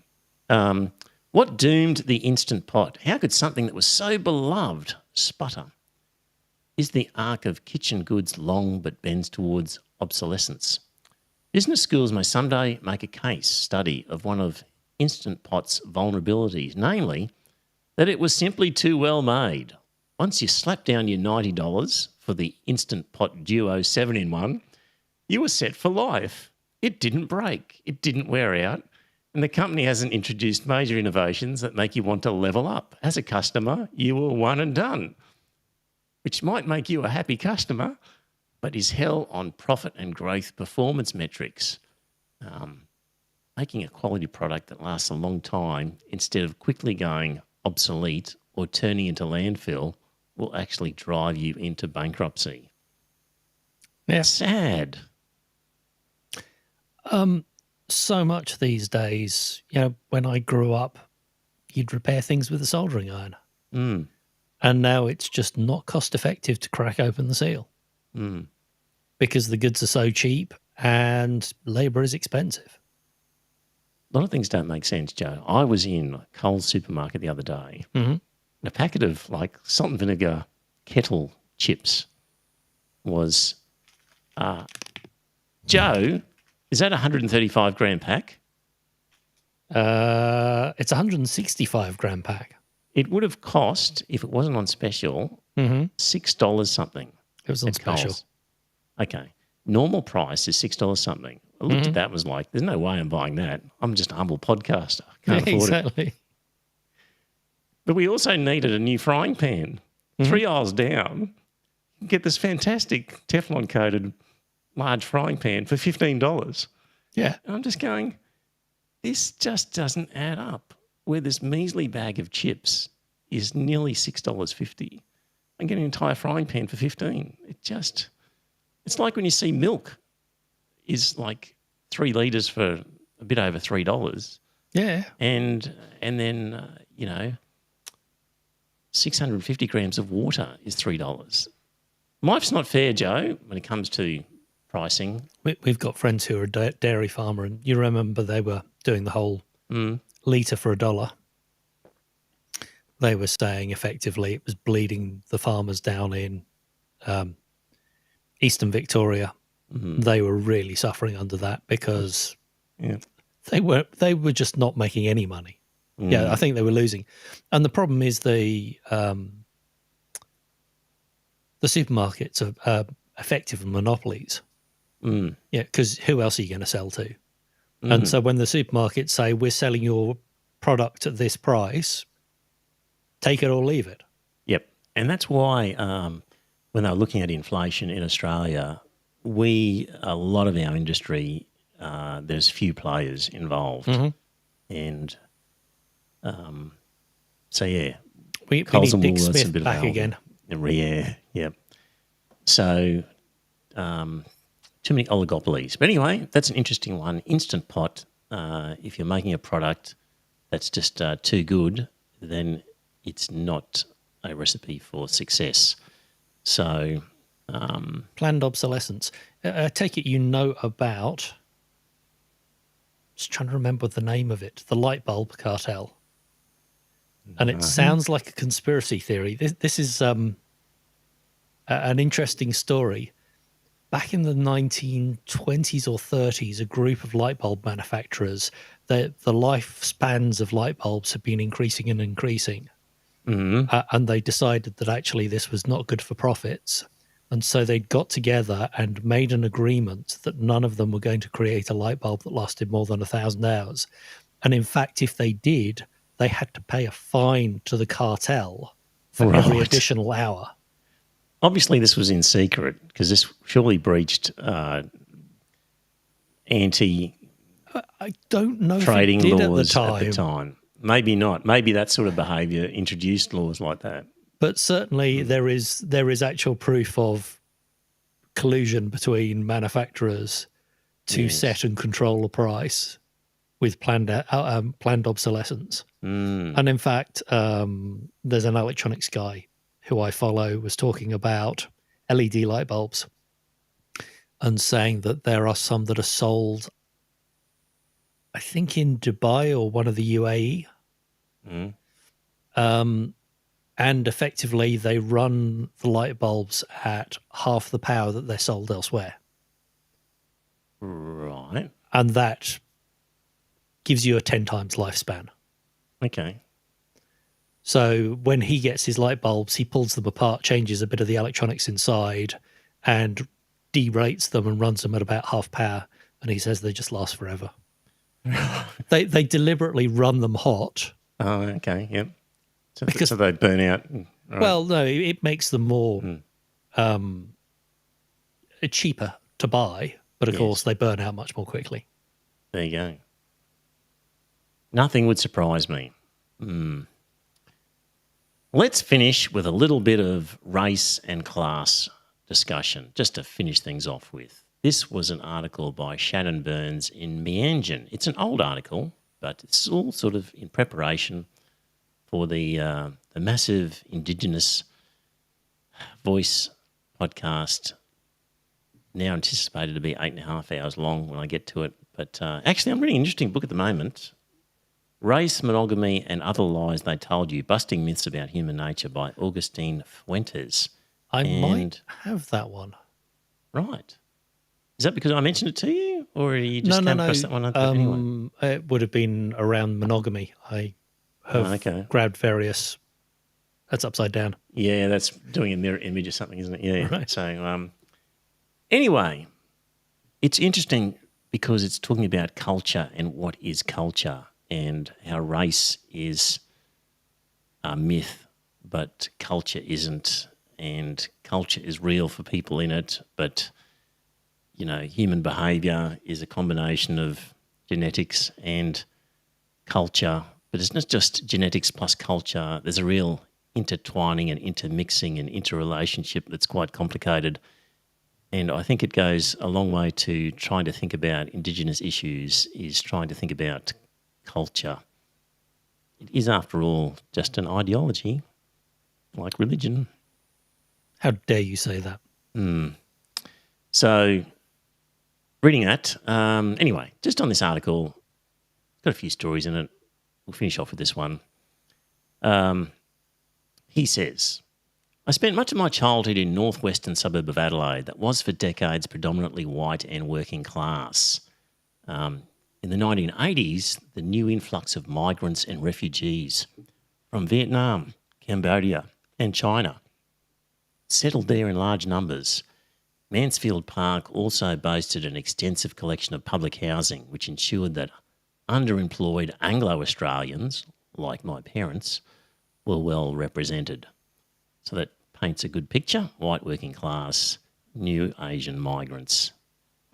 What doomed the Instant Pot? How could something that was so beloved sputter? Is the arc of kitchen goods long but bends towards obsolescence? Business schools may someday make a case study of one of Instant Pot's vulnerabilities, namely that it was simply too well made. Once you slap down your $90 for the Instant Pot Duo 7-in-1, you were set for life. It didn't break, it didn't wear out, and the company hasn't introduced major innovations that make you want to level up. As a customer, you were one and done, which might make you a happy customer, but is hell on profit and growth performance metrics. Making a quality product that lasts a long time instead of quickly going obsolete or turning into landfill will actually drive you into bankruptcy. Yeah. Sad. So much these days, when I grew up, you'd repair things with a soldering iron. And now it's just not cost effective to crack open the seal because the goods are so cheap and labour is expensive. A lot of things don't make sense, Joe. I was in a Coles supermarket the other day and a packet of salt and vinegar kettle chips was, Joe, is that a 135 gram pack? It's a 165 gram pack. It would have cost, if it wasn't on special, $6 something. It was on special. Coles. Okay. Normal price is $6 something. I looked at that and was like, there's no way I'm buying that. I'm just a humble podcaster. Can't afford it. But we also needed a new frying pan. 3 aisles down, get this fantastic Teflon-coated large frying pan for $15. Yeah. And I'm just going, this just doesn't add up. Where this measly bag of chips is nearly $6.50. I'm getting an entire frying pan for $15. It's like when you see milk is like 3 litres for a bit over $3. Yeah. And then, 650 grams of water is $3. Life's not fair, Joe, when it comes to pricing. We've got friends who are a dairy farmer, and you remember they were doing the whole litre for $1. they were saying effectively it was bleeding the farmers down in Eastern Victoria. They were really suffering under that because they were just not making any money. Yeah, I think they were losing. And the problem is the supermarkets are effective monopolies. Yeah, because who else are you going to sell to? And so when the supermarkets say, we're selling your product at this price, take it or leave it. Yep. And that's why when they were looking at inflation in Australia, a lot of our industry, there's few players involved. And so, yeah. We Coles need and Dick Woolworths Smith and a bit of back Aldi. again. Yeah, yep. So too many oligopolies. But anyway, that's an interesting one. Instant Pot, if you're making a product that's just too good, then it's not a recipe for success. So Planned obsolescence. I take it you know about, just trying to remember the name of it, the light bulb cartel. And it sounds like a conspiracy theory. This is an interesting story. Back in the 1920s or 30s, a group of light bulb manufacturers, the lifespans of light bulbs have been increasing and increasing. And they decided that actually this was not good for profits. And so they got together and made an agreement that none of them were going to create a light bulb that lasted more than 1,000 hours. And in fact, if they did, they had to pay a fine to the cartel for every additional hour. Obviously, this was in secret because this surely breached anti-trading I don't know if it did laws at the time. Maybe not. Maybe that sort of behaviour introduced laws like that. But certainly there is actual proof of collusion between manufacturers to set and control a price with planned obsolescence. And in fact, there's an electronics guy who I follow was talking about LED light bulbs and saying that there are some that are sold, I think in Dubai or one of the UAE. And effectively they run the light bulbs at half the power that they're sold elsewhere. Right. And that gives you a 10 times lifespan. Okay. So when he gets his light bulbs, he pulls them apart, changes a bit of the electronics inside, and derates them and runs them at about half power. And he says they just last forever. They deliberately run them hot. Oh, okay. Yep. So they burn out. Right. Well, no, it makes them more cheaper to buy, but of course they burn out much more quickly. There you go. Nothing would surprise me. Let's finish with a little bit of race and class discussion, just to finish things off with. This was an article by Shannon Burns in Meanjin. It's an old article, but it's all sort of in preparation for the massive Indigenous voice podcast, now anticipated to be 8.5 hours long when I get to it. But actually, I'm reading an interesting book at the moment, Race, Monogamy and Other Lies They Told You, Busting Myths About Human Nature by Augustine Fuentes. I might have that one. Right. Is that because I mentioned it to you, or you just came across that one? Anyway? It would have been around monogamy. I have grabbed various. That's upside down. Yeah, that's doing a mirror image or something, isn't it? Yeah. Right. So anyway, it's interesting because it's talking about culture and what is culture and how race is a myth, but culture isn't, and culture is real for people in it, but human behaviour is a combination of genetics and culture, but it's not just genetics plus culture. There's a real intertwining and intermixing and interrelationship that's quite complicated. And I think it goes a long way to trying to think about Indigenous issues is trying to think about culture. It is, after all, just an ideology, like religion. How dare you say that? So, reading that, anyway, just on this article, got a few stories in it. We'll finish off with this one. He says, I spent much of my childhood in northwestern suburb of Adelaide that was for decades predominantly white and working class. In the 1980s, the new influx of migrants and refugees from Vietnam, Cambodia and China settled there in large numbers. Mansfield Park also boasted an extensive collection of public housing, which ensured that underemployed Anglo-Australians, like my parents, were well represented. So that paints a good picture. White working class, new Asian migrants,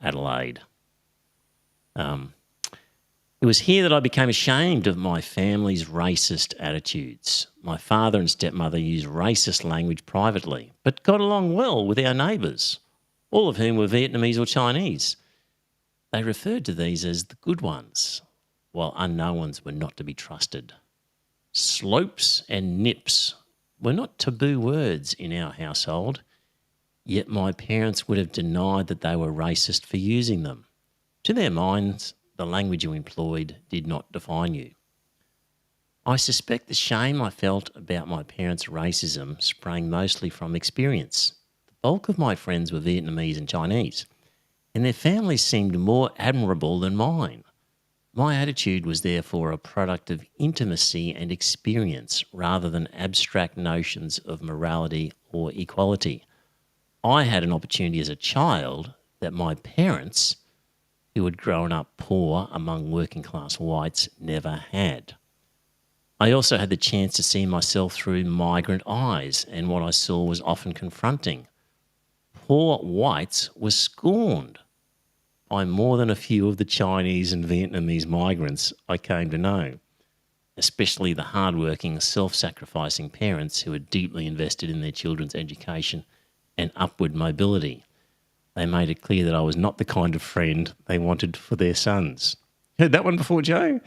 Adelaide. It was here that I became ashamed of my family's racist attitudes. My father and stepmother used racist language privately, but got along well with our neighbours, all of whom were Vietnamese or Chinese. They referred to these as the good ones, while unknown ones were not to be trusted. Slopes and nips were not taboo words in our household, yet my parents would have denied that they were racist for using them. To their minds, the language you employed did not define you. I suspect the shame I felt about my parents' racism sprang mostly from experience. The bulk of my friends were Vietnamese and Chinese, and their families seemed more admirable than mine. My attitude was therefore a product of intimacy and experience rather than abstract notions of morality or equality. I had an opportunity as a child that my parents, who had grown up poor among working class whites, never had. I also had the chance to see myself through migrant eyes, and what I saw was often confronting. Poor whites were scorned by more than a few of the Chinese and Vietnamese migrants I came to know, especially the hardworking, self-sacrificing parents who were deeply invested in their children's education and upward mobility. They made it clear that I was not the kind of friend they wanted for their sons. Heard that one before, Joe?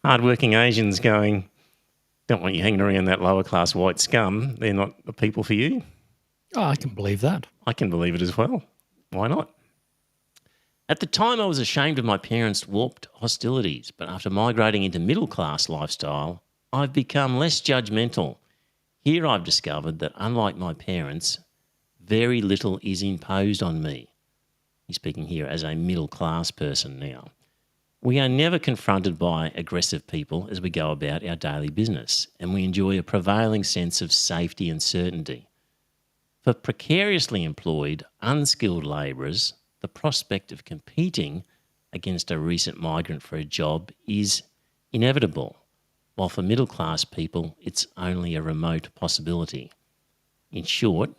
Hardworking Asians going, don't want you hanging around that lower class white scum. They're not the people for you. Oh, I can believe that. I can believe it as well. Why not? At the time, I was ashamed of my parents' warped hostilities, but after migrating into middle-class lifestyle, I've become less judgmental. Here I've discovered that, unlike my parents, very little is imposed on me. He's speaking here as a middle-class person now. We are never confronted by aggressive people as we go about our daily business, and we enjoy a prevailing sense of safety and certainty. For precariously employed, unskilled labourers, the prospect of competing against a recent migrant for a job is inevitable, while for middle-class people, it's only a remote possibility. In short,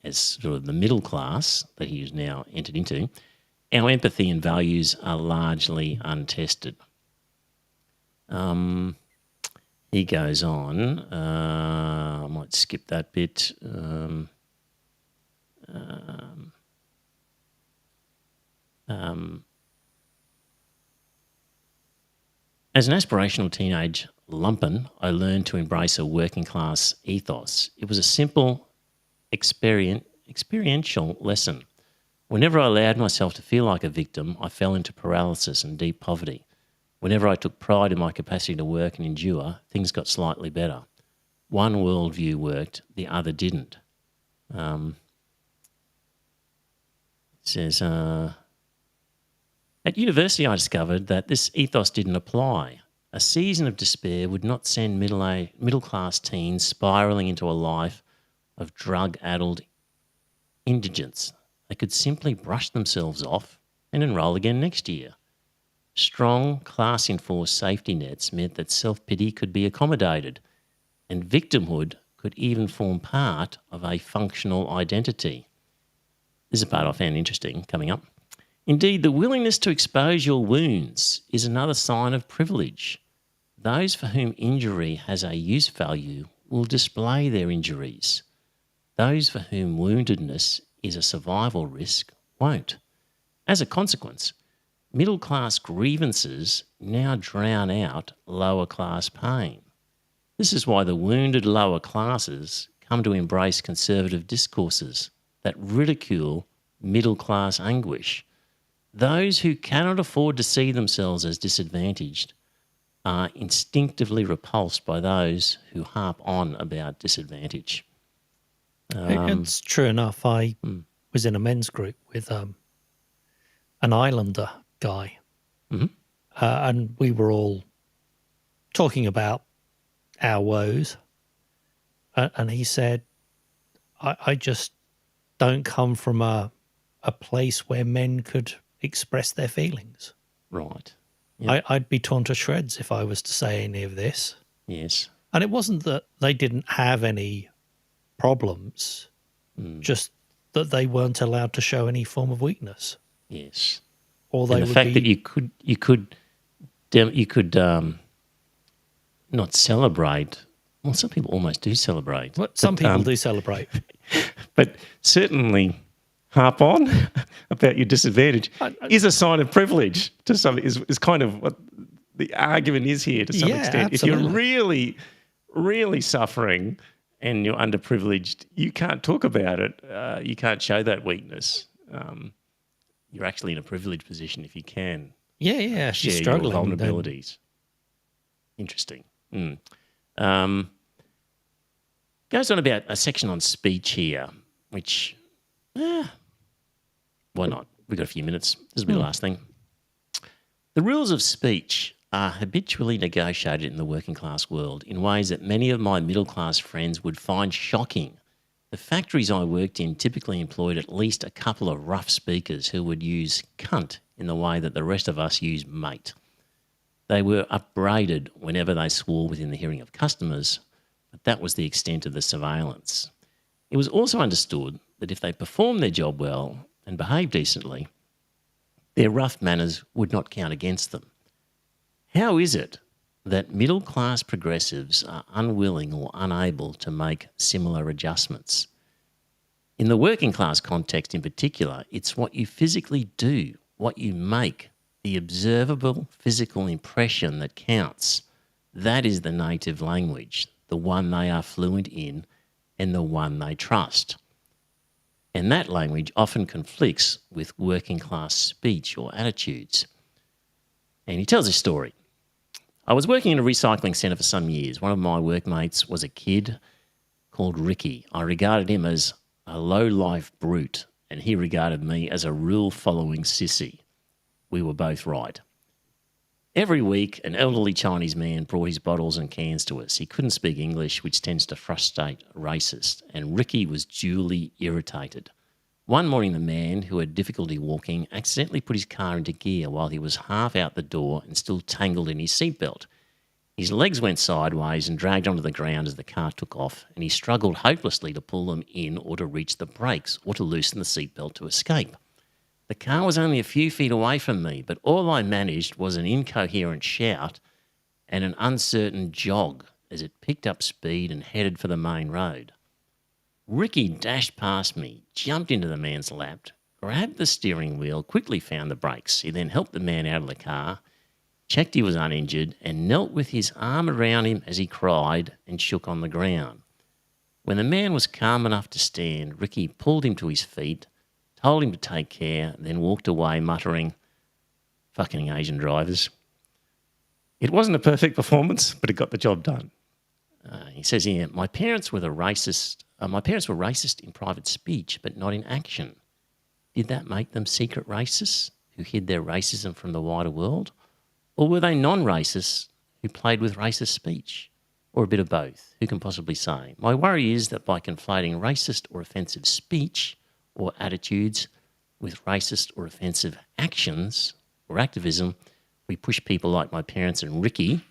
as sort of the middle class that he has now entered into, our empathy and values are largely untested. He goes on, I might skip that bit. As an aspirational teenage lumpen, I learned to embrace a working class ethos. It was a simple, experiential lesson. Whenever I allowed myself to feel like a victim, I fell into paralysis and deep poverty. Whenever I took pride in my capacity to work and endure, things got slightly better. One worldview worked, the other didn't. It says, at university I discovered that this ethos didn't apply. A season of despair would not send middle-class teens spiralling into a life of drug-addled indigence. They could simply brush themselves off and enrol again next year. Strong, class-enforced safety nets meant that self-pity could be accommodated, and victimhood could even form part of a functional identity. This is a part I found interesting coming up. Indeed, the willingness to expose your wounds is another sign of privilege. Those for whom injury has a use value will display their injuries. Those for whom woundedness is a survival risk won't. As a consequence, middle-class grievances now drown out lower-class pain. This is why the wounded lower classes come to embrace conservative discourses that ridicule middle-class anguish. Those who cannot afford to see themselves as disadvantaged are instinctively repulsed by those who harp on about disadvantage. It's true enough. I was in a men's group with an Islander guy, and we were all talking about our woes. And he said, I just don't come from a place where men could express their feelings. Right. Yep. I'd be torn to shreds if I was to say any of this. Yes. And it wasn't that they didn't have any problems, just that they weren't allowed to show any form of weakness. Yes. Or they and the would fact be, that you could not celebrate. Well, some people almost do celebrate. Some people do celebrate. But certainly harp on about your disadvantage is a sign of privilege to some, is kind of what the argument is here to some extent. Absolutely. If you're really, really suffering and you're underprivileged, you can't talk about it. You can't show that weakness. You're actually in a privileged position if you can Yeah, share you're your struggling. vulnerabilities. Interesting. Goes on about a section on speech here, which, why not? We've got a few minutes. This will be the last thing. The rules of speech are habitually negotiated in the working class world in ways that many of my middle class friends would find shocking. The factories I worked in typically employed at least a couple of rough speakers who would use cunt in the way that the rest of us use mate. They were upbraided whenever they swore within the hearing of customers, but that was the extent of the surveillance. It was also understood that if they performed their job well and behaved decently, their rough manners would not count against them. How is it that middle-class progressives are unwilling or unable to make similar adjustments? In the working class context in particular, it's what you physically do, what you make, the observable physical impression that counts. That is the native language, the one they are fluent in and the one they trust. And that language often conflicts with working class speech or attitudes. And he tells a story. I was working in a recycling centre for some years. One of my workmates was a kid called Ricky. I regarded him as a low-life brute, and he regarded me as a rule-following sissy. We were both right. Every week, an elderly Chinese man brought his bottles and cans to us. He couldn't speak English, which tends to frustrate racists, and Ricky was duly irritated. One morning, the man, who had difficulty walking, accidentally put his car into gear while he was half out the door and still tangled in his seatbelt. His legs went sideways and dragged onto the ground as the car took off, and he struggled hopelessly to pull them in or to reach the brakes or to loosen the seatbelt to escape. The car was only a few feet away from me, but all I managed was an incoherent shout and an uncertain jog as it picked up speed and headed for the main road. Ricky dashed past me, jumped into the man's lap, grabbed the steering wheel, quickly found the brakes. He then helped the man out of the car, checked he was uninjured, and knelt with his arm around him as he cried and shook on the ground. When the man was calm enough to stand, Ricky pulled him to his feet, told him to take care, then walked away muttering, "Fucking Asian drivers." It wasn't a perfect performance, but it got the job done. He says here, my parents were racist in private speech, but not in action. Did that make them secret racists who hid their racism from the wider world? Or were they non-racists who played with racist speech? Or a bit of both? Who can possibly say? My worry is that by conflating racist or offensive speech or attitudes with racist or offensive actions or activism, we push people like my parents and Ricky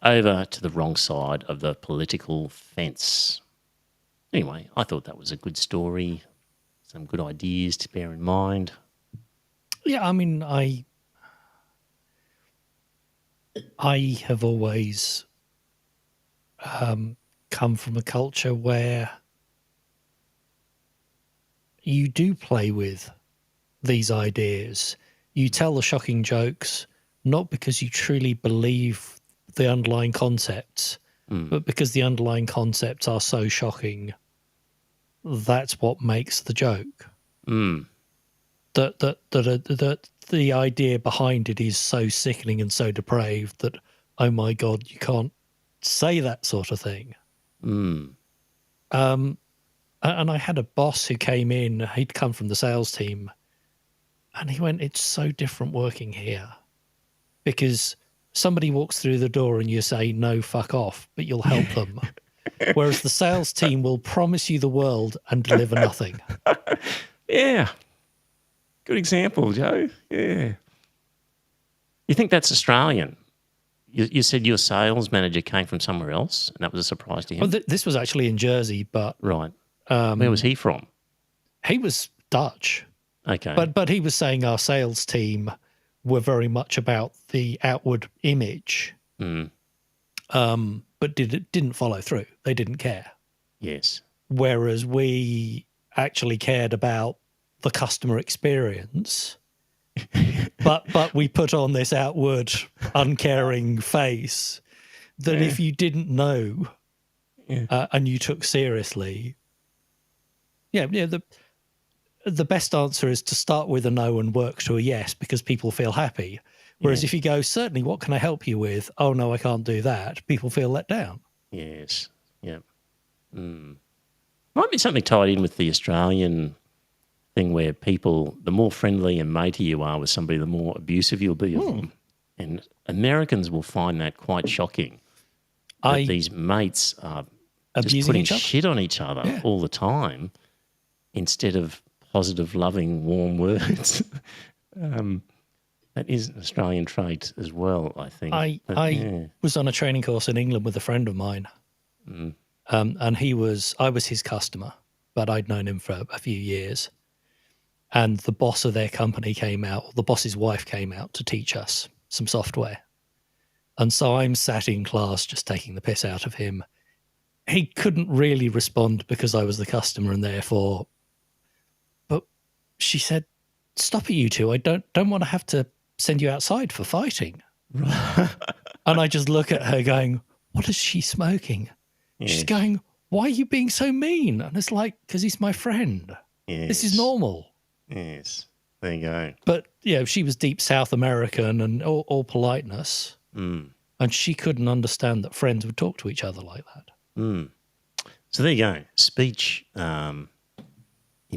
over to the wrong side of the political fence. Anyway, I thought that was a good story, some good ideas to bear in mind. Yeah, I mean, I have always come from a culture where you do play with these ideas. You tell the shocking jokes, not because you truly believe the underlying concepts, but because the underlying concepts are so shocking. That's what makes the joke. That the idea behind it is so sickening and so depraved that, oh my God, you can't say that sort of thing. Mm. And I had a boss who came in, he'd come from the sales team, and he went, it's so different working here because somebody walks through the door and you say, no, fuck off, but you'll help them. Whereas the sales team will promise you the world and deliver nothing. Yeah. Good example, Joe. Yeah. You think that's Australian? You said your sales manager came from somewhere else and that was a surprise to him? Well, this was actually in Jersey, but... Right. Where was he from? He was Dutch. Okay. But he was saying our sales team were very much about the outward image, but didn't follow through. They didn't care. Yes. Whereas we actually cared about the customer experience, but we put on this outward uncaring face that if you didn't know and you took seriously, the best answer is to start with a no and work to a yes because people feel happy. Whereas if you go, certainly, what can I help you with? Oh, no, I can't do that. People feel let down. Yes. Yeah. Might be something tied in with the Australian thing where people, the more friendly and matey you are with somebody, the more abusive you'll be of them. And Americans will find that quite shocking. That these mates are just putting shit on each other all the time instead of positive, loving, warm words. That is an Australian trait as well, I think. I was on a training course in England with a friend of mine, and I was his customer, but I'd known him for a few years. And the boss of their company came out, the boss's wife came out to teach us some software. And so I'm sat in class just taking the piss out of him. He couldn't really respond because I was the customer and therefore, but she said, stop it, you two. I don't want to have to send you outside for fighting. And I just look at her going, what is she smoking? Yes. She's going, why are you being so mean? And it's like, because he's my friend. Yes. This is normal. Yes. There you go. But, she was deep South American and all politeness. And she couldn't understand that friends would talk to each other like that. So there you go. Speech in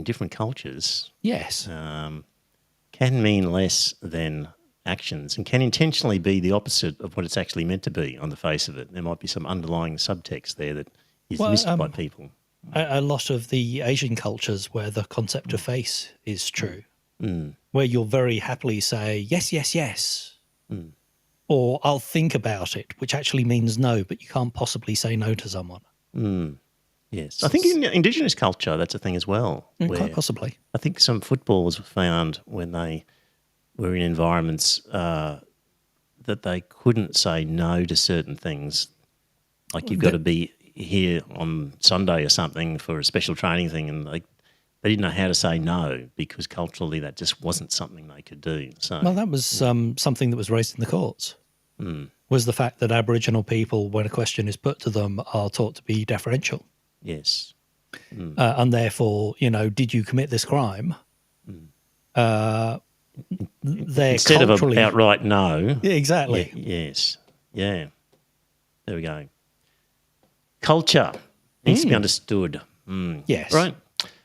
different cultures. Yes. Can mean less than actions and can intentionally be the opposite of what it's actually meant to be on the face of it. There might be some underlying subtext there that is missed by people. A lot of the Asian cultures where the concept of face is true, where you'll very happily say, yes, yes, yes, or I'll think about it, which actually means no, but you can't possibly say no to someone. Yes. I think in Indigenous culture, that's a thing as well. Quite possibly. I think some footballers were found when they were in environments that they couldn't say no to certain things. Like you've got to be here on Sunday or something for a special training thing, and they didn't know how to say no because culturally that just wasn't something they could do. So, well, that was something that was raised in the courts, was the fact that Aboriginal people, when a question is put to them, are taught to be deferential. Yes. And therefore, did you commit this crime? Instead of an outright no. Yeah, exactly. Yes. Yeah. There we go. Culture needs to be understood. Yes. Right.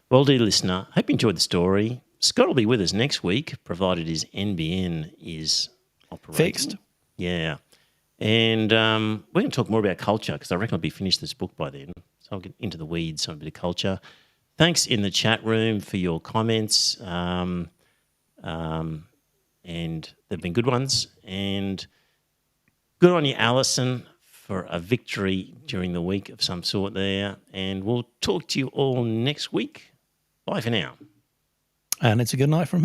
Well, dear listener, hope you enjoyed the story. Scott will be with us next week, provided his NBN is operating. Fixed. Yeah. And we're going to talk more about culture because I reckon I'll be finished this book by then. So I'll get into the weeds on a bit of culture. Thanks in the chat room for your comments. And they've been good ones. And good on you, Alison, for a victory during the week of some sort there. And we'll talk to you all next week. Bye for now. And it's a good night from me.